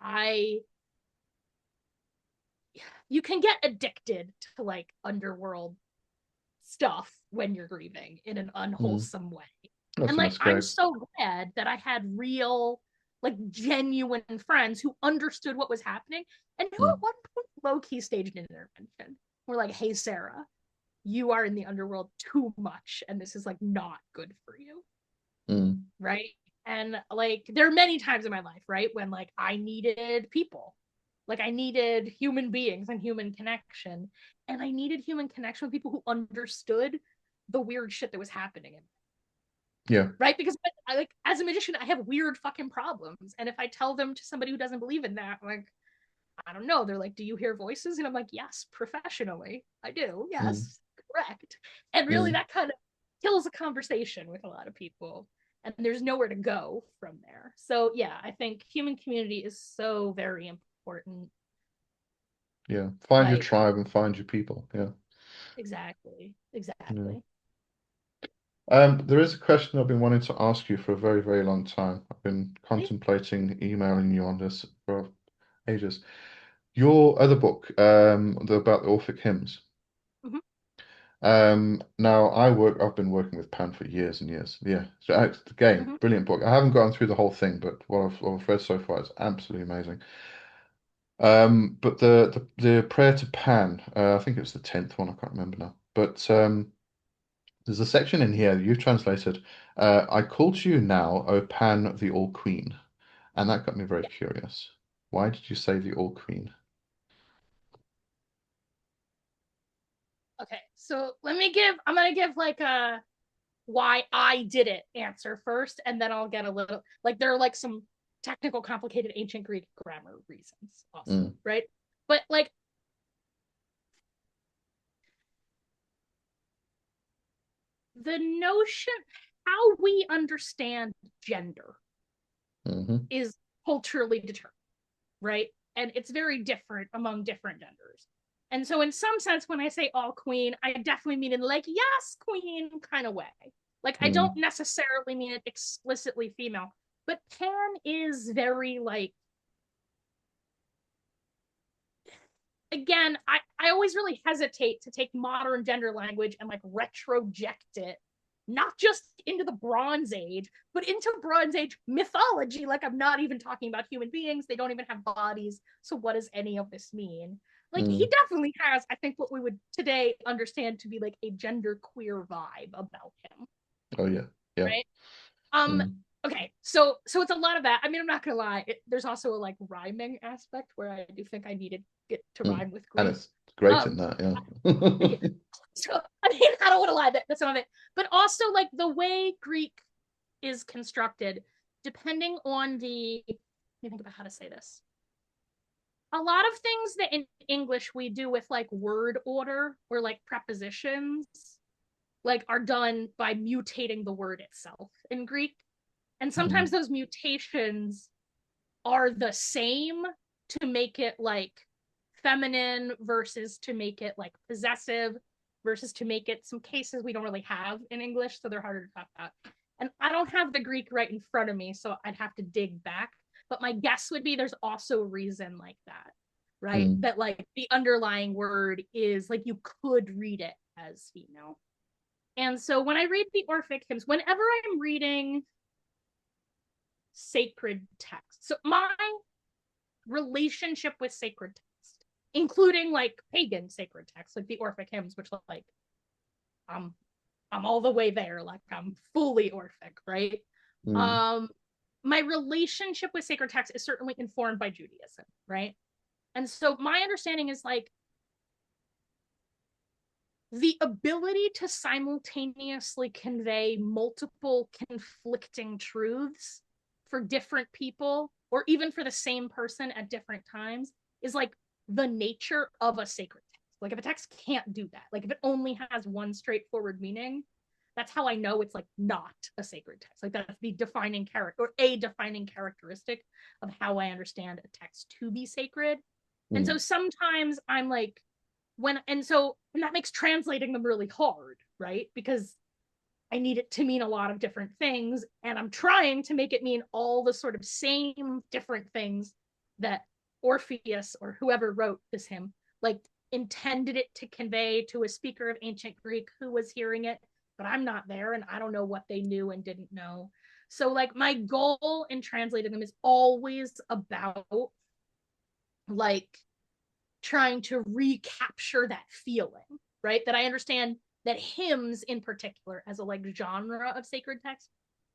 you can get addicted to like underworld stuff when you're grieving in an mm. unwholesome way. And That's an like I'm escape. so glad that I had real, like genuine friends who understood what was happening and who Mm, at one point low key staged an intervention. We're like, hey Sarah, you are in the underworld too much and this is like not good for you. mm, Right. And like there are many times in my life, right, when like I needed people, like I needed human beings and human connection, and I needed human connection with people who understood the weird shit that was happening, yeah. right? Because I, like as a magician, I have weird fucking problems, and if I tell them to somebody who doesn't believe in that, like I don't know, they're like, "Do you hear voices?" And I'm like, "Yes, professionally, I do. Mm, Yes, correct." And really, mm, that kind of kills a conversation with a lot of people, and there's nowhere to go from there. So yeah, I think human community is so very important. yeah. Find your Like tribe and find your people. Yeah. exactly, Yeah. exactly. There is a question I've been wanting to ask you for a very, very long time. I've been contemplating emailing you on this for ages. Your other book, about the Orphic hymns. Mm-hmm, Now I've been working with Pan for years and years. Yeah. So again, mm-hmm. brilliant book. I haven't gone through the whole thing, but what I've read so far is absolutely amazing. But the prayer to Pan, I think it was the 10th one, I can't remember now. But there's a section in here that you've translated, I call to you now, O Pan, the All Queen. And that got me very Yeah. curious. Why did you say the All Queen? Okay. So I'm gonna give like a why I did it answer first, and then I'll get a little like there are like some technical, complicated ancient Greek grammar reasons also, Mm, right? But like the notion how we understand gender hmm is culturally determined, right? And it's very different among different genders. And so, in some sense, when I say all queen, I definitely mean in like, yes, queen kind of way. Like, I don't mm, necessarily mean it explicitly female, but Pan is very like, again, I always really hesitate to take modern gender language and like retroject it, not just into the Bronze Age, but into Bronze Age mythology. Like, I'm not even talking about human beings. They don't even have bodies. So what does any of this mean? Like, he Mm. definitely has, I think, what we would today understand to be like a gender queer vibe about him, Oh yeah. Yeah. right? Um, Mm. okay, so it's a lot of that. I mean, I'm not gonna lie. There's also a like rhyming aspect where I do think I needed it to Mm. rhyme with And Greek. it's great in Um, that, yeah. yeah. So I mean, I don't want to lie. That's some of it, but also like the way Greek is constructed, depending on the. Let me think about how to say this. A lot of things that in English we do with like word order or like prepositions, like are done by mutating the word itself in Greek. And sometimes Mm. those mutations are the same to make it like feminine versus to make it like possessive versus to make it some cases we don't really have in English, so they're harder to talk about. And I don't have the Greek right in front of me, so I'd have to dig back. But my guess would be there's also a reason like that, right? Mm. That like the underlying word is like you could read it as female. And so when I read the Orphic hymns, whenever I'm reading sacred text, so my relationship with sacred text, including like pagan sacred texts, like the Orphic hymns, which like I'm I'm all the way there, like I'm fully Orphic, right? Mm. Um, my relationship with sacred text is certainly informed by Judaism, right? And so my understanding is like the ability to simultaneously convey multiple conflicting truths for different people or even for the same person at different times is like the nature of a sacred text. Like if a text can't do that, like if it only has one straightforward meaning, that's how I know it's like not a sacred text. Like that's the defining character or a defining characteristic of how I understand a text to be sacred. And so Mm. sometimes I'm like, and that makes translating them really hard, right? Because I need it to mean a lot of different things, and I'm trying to make it mean all the sort of same different things that Orpheus or whoever wrote this hymn like intended it to convey to a speaker of ancient Greek who was hearing it, but I'm not there and I don't know what they knew and didn't know. So like my goal in translating them is always about like trying to recapture that feeling, right? That I understand that hymns in particular, as a like genre of sacred text,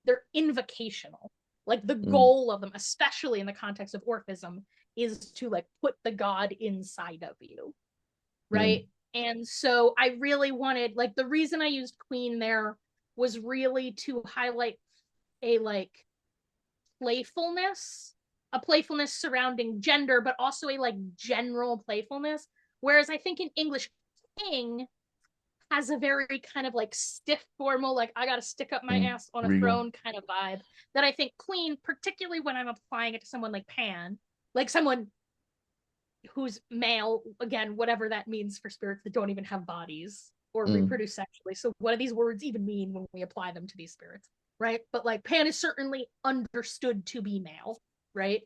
they're invocational. Like the Mm. goal of them, especially in the context of Orphism, is to like put the God inside of you, right? Mm. And so I really wanted like the reason I used Queen there was really to highlight a like playfulness, a playfulness surrounding gender, but also a like general playfulness. Whereas I think in English, king has a very kind of like stiff, formal, like I got to stick up my Mm. ass on a Regal. throne kind of vibe that I think queen, particularly when I'm applying it to someone like Pan, like someone who's male, again, whatever that means for spirits that don't even have bodies or Mm. reproduce sexually. So, what do these words even mean when we apply them to these spirits, right? But like Pan is certainly understood to be male, right?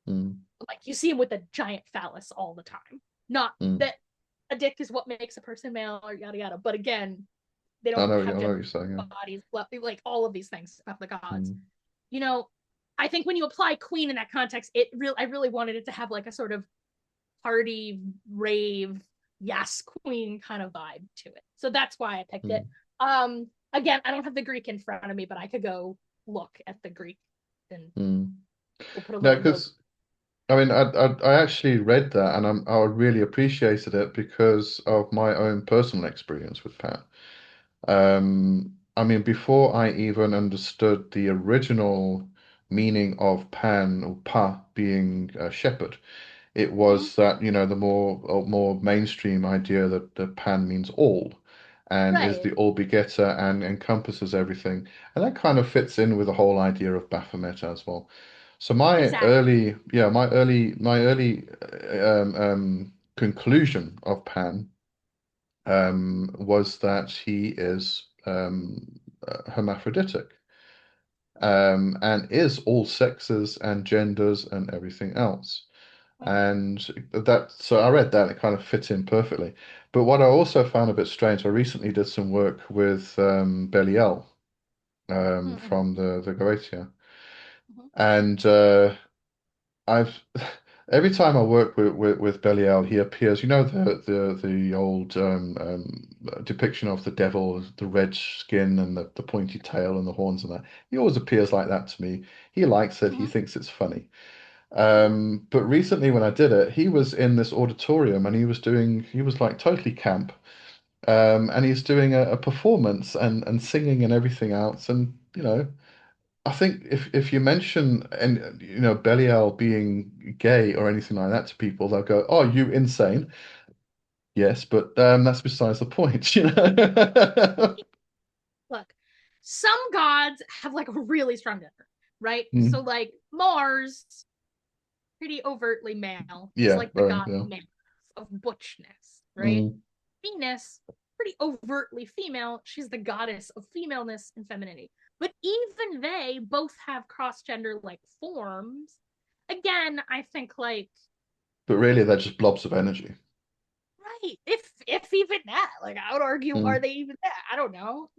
Mm. Like you see him with a giant phallus all the time. Not Mm. that a dick is what makes a person male or yada yada, but again, they don't I have know what gender you're saying, bodies, like all of these things of the yeah. gods. Mm. You know, I think when you apply queen in that context, I really wanted it to have like a sort of party rave yes queen kind of vibe to it, so that's why I picked it. Mm. Again, I don't have the Greek in front of me, but I could go look at the Greek and Mm. we'll put a No, little note. because I mean, I actually read that and I really appreciated it because of my own personal experience with Pat. I mean, before I even understood the original meaning of Pan or Pa being a shepherd, it Mm-hmm. was that, the more mainstream idea that Pan means all and is Right, the all begetter and encompasses everything. And that kind of fits in with the whole idea of Baphomet as well. So exactly. my early conclusion of Pan was that he is hermaphroditic and is all sexes and genders and everything else. And so I read that, it kind of fits in perfectly. But what I also found a bit strange, I recently did some work with Belial, Mm-hmm. from the Goetia. Mm-hmm. And I've every time I work with Belial, he appears. You know the old depiction of the devil, the red skin and the pointy tail and the horns and that. He always appears like that to me. He likes it. He Mm-hmm. thinks it's funny. Mm-hmm. But recently when I did it, he was in this auditorium and he was like totally camp. And he's doing a performance and singing and everything else. And I think if you mention and Belial being gay or anything like that to people, they'll go, "Oh, you insane." Yes, but that's besides the point, you know. Look, some gods have like a really strong gender, right? So Mm. like Mars, pretty overtly male. He's Yeah, like the very, god yeah. of man, of butchness, right? Mm. Venus, pretty overtly female. She's the goddess of femaleness and femininity. But even they both have cross gender like forms. Again, I think like But really, they're just blobs of energy. right, if even that, like I would argue, are Mm. they even that? I don't know.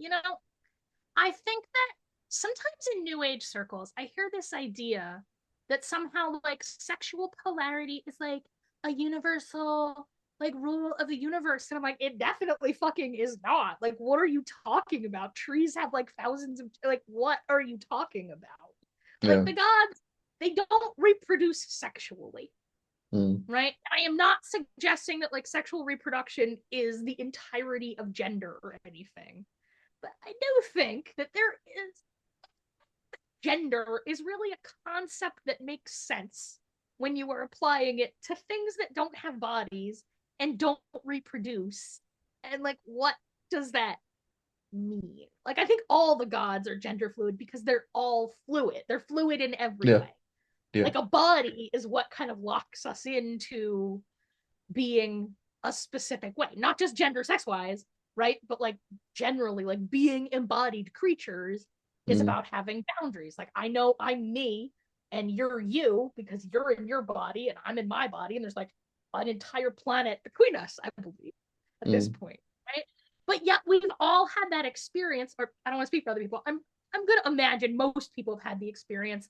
I think that sometimes in new age circles, I hear this idea that somehow like sexual polarity is like a universal like rule of the universe. And I'm like, it definitely fucking is not. Like, what are you talking about? Trees have like thousands of like, what are you talking about? Like Yeah. the gods, they don't reproduce sexually, Mm. right? I am not suggesting that like sexual reproduction is the entirety of gender or anything. But I do think that there is gender is really a concept that makes sense when you are applying it to things that don't have bodies and don't reproduce. And like, what does that mean? Like, I think all the gods are gender fluid because they're all fluid. They're fluid in every Yeah. way. Yeah. Like, a body is what kind of locks us into being a specific way, not just gender sex wise, right? But like generally, like being embodied creatures is Mm. about having boundaries. Like I know I'm me and you're you because you're in your body and I'm in my body, and there's like an entire planet between us, I believe, at this Mm. point, right? But yet we've all had that experience, or I don't want to speak for other people. I'm gonna imagine most people have had the experience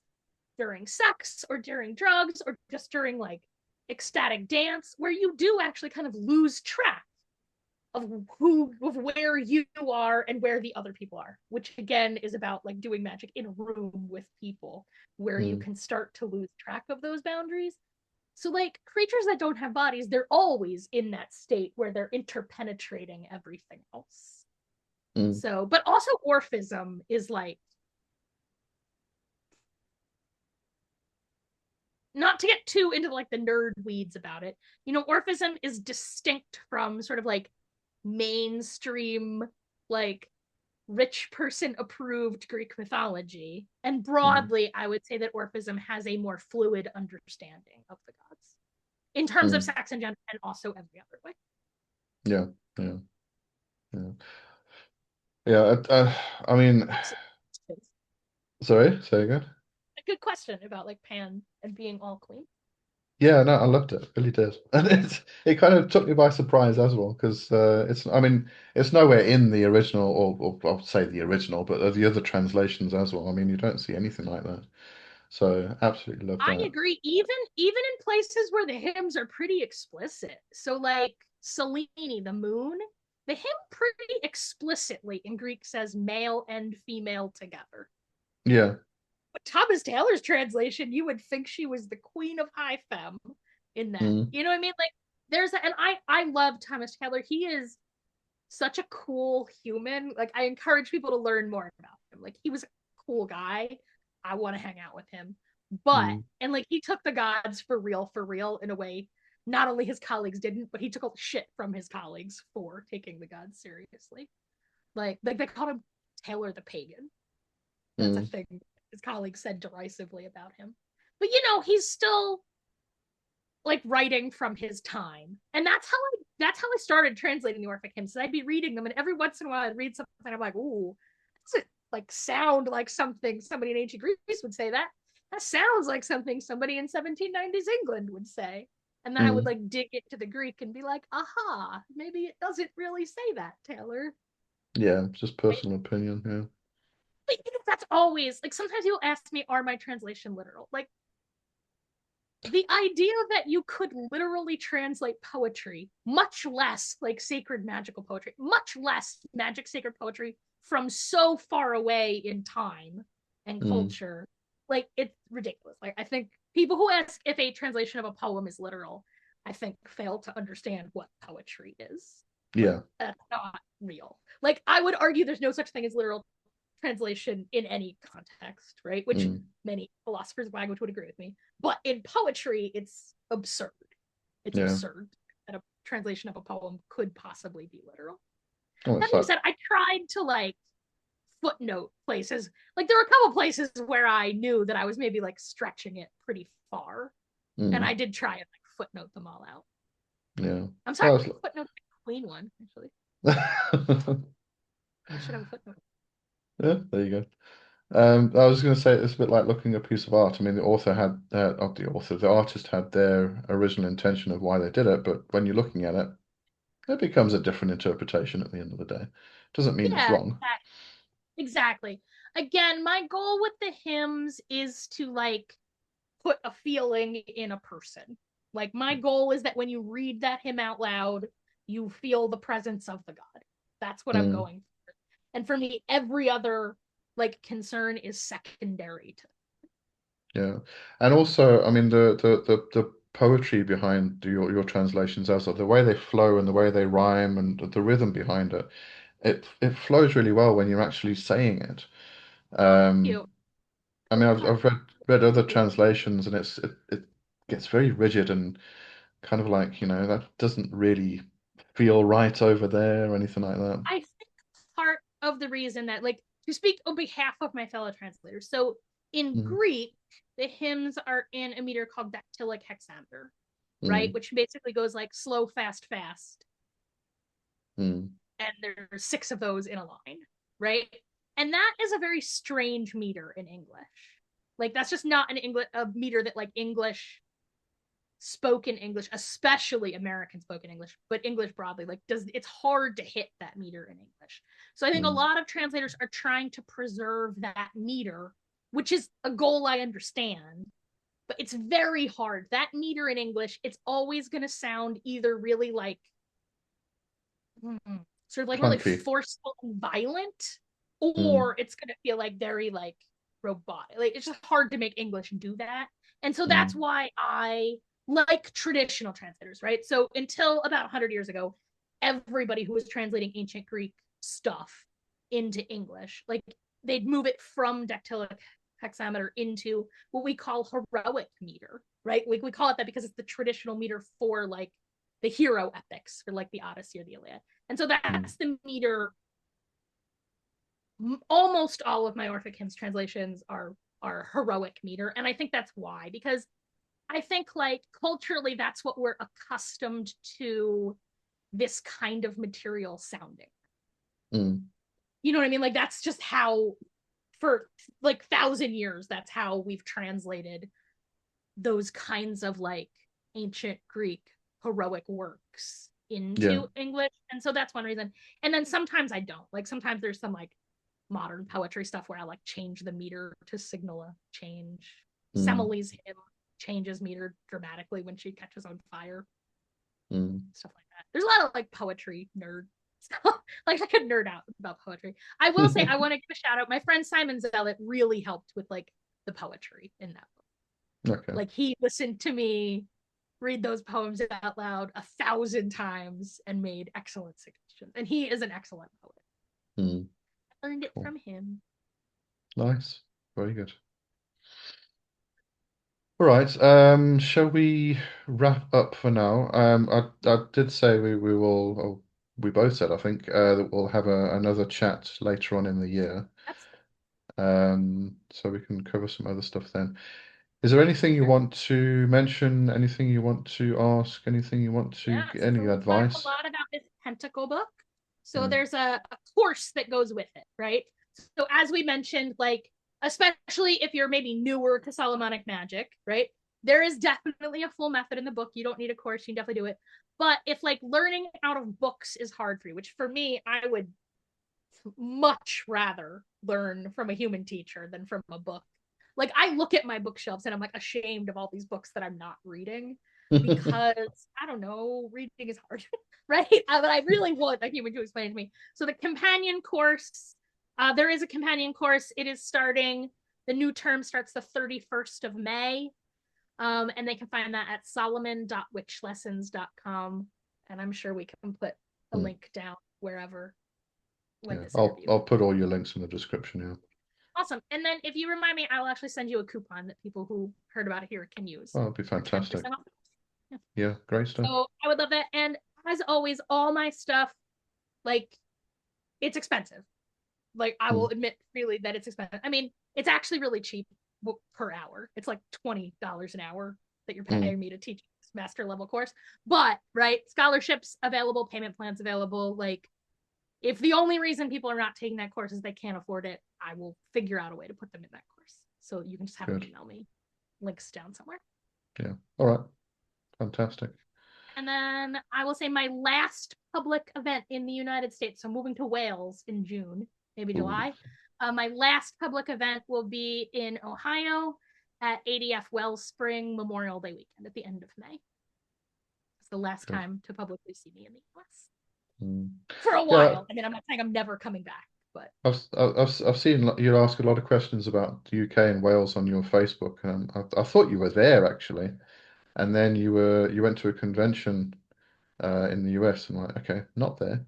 during sex or during drugs or just during like ecstatic dance where you do actually kind of lose track of where you are and where the other people are, which again is about like doing magic in a room with people where you Mm. can start to lose track of those boundaries. So like creatures that don't have bodies, they're always in that state where they're interpenetrating everything else. Mm. So but also orphism is like, not to get too into like the nerd weeds about it, Orphism is distinct from sort of like mainstream, like rich person approved Greek mythology. And Mm. broadly, I would say that Orphism has a more fluid understanding of the gods in terms of Mm. sex and gender and also every other way. Yeah. Yeah. Yeah. Yeah. I mean, It's sorry, say again. a good question about like Pan and being all queen. Yeah, no, I loved it, really did, and it kind of took me by surprise as well because I mean, it's nowhere in the original, or I'll say the original, but the other translations as well. I mean, you don't see anything like that, so absolutely love I that. agree. Even in places where the hymns are pretty explicit. So like Selene, the moon, the hymn pretty explicitly in Greek says male and female together. Yeah. But Thomas Taylor's translation, you would think she was the queen of high femme in that. Mm. You know what I mean? Like and I love Thomas Taylor. He is such a cool human. Like I encourage people to learn more about him. Like he was a cool guy. I want to hang out with him. But Mm. and like he took the gods for real in a way not only his colleagues didn't, but he took all the shit from his colleagues for taking the gods seriously. Like they called him Taylor the pagan. That's a Mm. thing his colleagues said derisively about him. But he's still like writing from his time. And that's how I started translating the Orphic hymns. So I'd be reading them, and every once in a while I'd read something. I'm like, ooh, does it like sound like something somebody in ancient Greece would say that? That sounds like something somebody in 1790s England would say. And then I would Mm. like dig into the Greek and be like, aha, maybe it doesn't really say that, Taylor. Yeah, just Right? personal opinion. that's always like sometimes you'll ask me, are my translation literal? Like the idea that you could literally translate poetry, much less like sacred magical poetry, much less magic sacred poetry from so far away in time and Mm. culture, like it's ridiculous. Like I think people who ask if a translation of a poem is literal, I think fail to understand what poetry is. Like Yeah. that's not real. Like I would argue there's no such thing as literal translation in any context, right? Which Mm. many philosophers of language would agree with me. But in poetry, it's absurd. It's Yeah. absurd that a translation of a poem could possibly be literal. Oh, That it's being like, said, I tried to like footnote places. Like there were a couple places where I knew that I was maybe like stretching it pretty far. And I mm. did try and like footnote them all out. Yeah. I'm sorry, Well, I footnote the Queen one, actually. it's I should have a footnote. yeah, there you go. I was going to say it's a bit like looking at a piece of art. I mean, the artist had their original intention of why they did it, but when you're looking at it, it becomes a different interpretation at the end of the day. Doesn't mean it's Yeah, wrong. exactly. Again, my goal with the hymns is to like put a feeling in a person. Like my goal is that when you read that hymn out loud, you feel the presence of the God. That's what I'm Mm, going for. And for me, every other like concern is secondary to. yeah, and also, I mean, the poetry behind your translations, as well, the way they flow and the way they rhyme and the rhythm behind it, it flows really well when you're actually saying it. Oh, thank Um, you. I mean, I've read other translations, and it gets very rigid and kind of like, that doesn't really feel right over there or anything like that. I think part of the reason that, like, to speak on behalf of my fellow translators, so in Mm, Greek, the hymns are in a meter called dactylic hexameter, right? mm, Which basically goes like slow, fast, fast. mm, And there's six of those in a line, right? And that is a very strange meter in English. Like that's just not an English a meter that like English spoken English, especially American spoken English, but English broadly, like does it's hard to hit that meter in English. So I think a mm. lot of translators are trying to preserve that meter, which is a goal I understand, but it's very hard. That meter in English, it's always going to sound either really like sort of like really Clunky. forceful and violent, Mm, or it's going to feel like very like robotic. Like it's just hard to make English do that. And so that's mm, why I like traditional translators, right? So until about 100 years ago, everybody who was translating ancient Greek stuff into English, like they'd move it from dactylic hexameter into what we call heroic meter, right? We call it that because it's the traditional meter for like the hero epics, for like the Odyssey or the Iliad. And so mm. that's the meter. Almost all of my Orphic hymns translations are heroic meter, and I think that's why, because I think like culturally that's what we're accustomed to this kind of material sounding. Mm. You know what I mean? Like that's just how for like 1,000 years that's how we've translated those kinds of like ancient Greek heroic works Yeah. into English. And so that's one reason. And then sometimes I don't. Like sometimes there's some like modern poetry stuff where I like change the meter to signal a change. Mm, Semile's hymn changes meter dramatically when she catches on fire, mm. stuff like that. There's a lot of like poetry nerd stuff. Like I could nerd out about poetry. I will say I want to give a shout out. My friend Simon Zealot really helped with like the poetry in that book. Okay. Like he listened to me read those poems out loud 1,000 times and made excellent suggestions. And he is an excellent poet. Mm. I learned it Cool. from him. Nice. Very good. All right. Shall we wrap up for now? I did say we will, or we both said, I think, that we'll have another chat later on in the year. That's So we can cover some other stuff then. Is there anything you sure. want to mention? Anything you want to ask? Anything you want to Yeah. get any So we talked a advice? lot about this pentacle book. So Mm, there's a course that goes with it, right? So as we mentioned, like especially if you're maybe newer to Solomonic magic, right? There is definitely a full method in the book. You don't need a course, you can definitely do it. But if like learning out of books is hard for you, which for me, I would much rather learn from a human teacher than from a book. Like I look at my bookshelves and I'm like ashamed of all these books that I'm not reading because I don't know, reading is hard, right? But I really want a human to explain it to me. So the companion course, there is a companion course. It is starting. The new term starts the 31st of May. And they can find that at solomon.witchlessons.com. And I'm sure we can put a Hmm. link down wherever when Yeah, this I'll interview. I'll put all your links in the description. Yeah. Awesome. And then if you remind me, I'll actually send you a coupon that people who heard about it here can use Oh, it'd be for 10% fantastic. off. Yeah. Yeah, great stuff. So I would love that. And as always, all my stuff, like, it's expensive. Like, I Hmm. will admit freely that it's expensive. I mean, it's actually really cheap per hour. It's like $20 an hour that you're Hmm. paying me to teach this master level course. But, right, scholarships available, payment plans available. Like, if the only reason people are not taking that course is they can't afford it, I will figure out a way to put them in that course. So you can just have them Good. email me links down somewhere. Yeah. All right. Fantastic. And then I will say my last public event in the United States. So moving to Wales in June, maybe Ooh, July. My last public event will be in Ohio at ADF Wellspring Memorial Day weekend at the end of May. It's the last good. time to publicly see me in the US Hmm. for a Yeah, while. I mean, I'm not saying I'm never coming back, but I've seen you ask a lot of questions about the UK and Wales on your Facebook. I thought you were there actually, and then you went to a convention in the US. I'm like, okay, not there.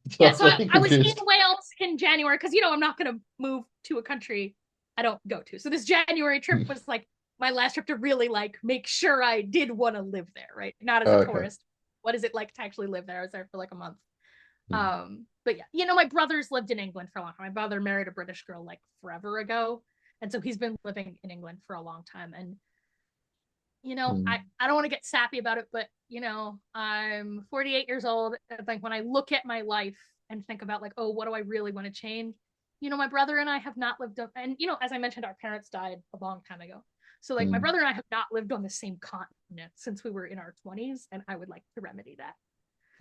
So I yeah. was So I, very I was in confused. Wales in January because, I'm not going to move to a country I don't go to. So this January trip was like my last trip to really like make sure I did want to live there, right? Not as a Okay. tourist. What is it like to actually live there? I was there for like a month. Hmm. But yeah, my brothers lived in England for a long time. My brother married a British girl like forever ago. And so he's been living in England for a long time. And Hmm. I don't want to get sappy about it, but I'm 48 years old. And like when I look at my life and think about like, oh, what do I really want to change? My brother and I have not lived up, and as I mentioned, our parents died a long time ago. So like my Hmm. brother and I have not lived on the same continent since we were in our 20s, and I would like to remedy that.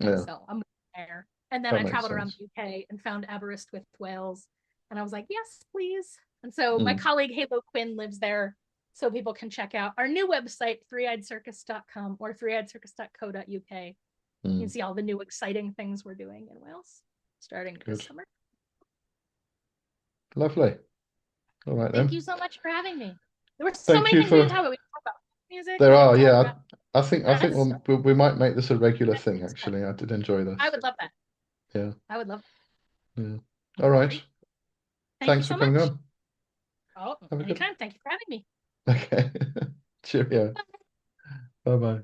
Yeah, So I'm there. And then that I makes traveled around sense. the UK and found Aberystwyth, Wales. And I was like, yes, please. And so my Hmm. colleague Halo Quinn lives there. So people can check out our new website, threeeyedcircus.com or threeeyedcircus.co.uk. You Hmm. can see all the new exciting things we're doing in Wales starting this Good. summer. Lovely. All right Thank then. you so much for having me. There were so Thank many you things we for. didn't talk about. We didn't talk about music. There We didn't are, talk yeah. about I think that's we might make this a regular thing. Actually, I did enjoy I this. would love that. Yeah. I would love Yeah. that. All All right. right. Thank you Thanks for so coming much. on. Oh, Have a good. anytime. Thank you for having me. Okay. Cheerio. Bye. Bye bye.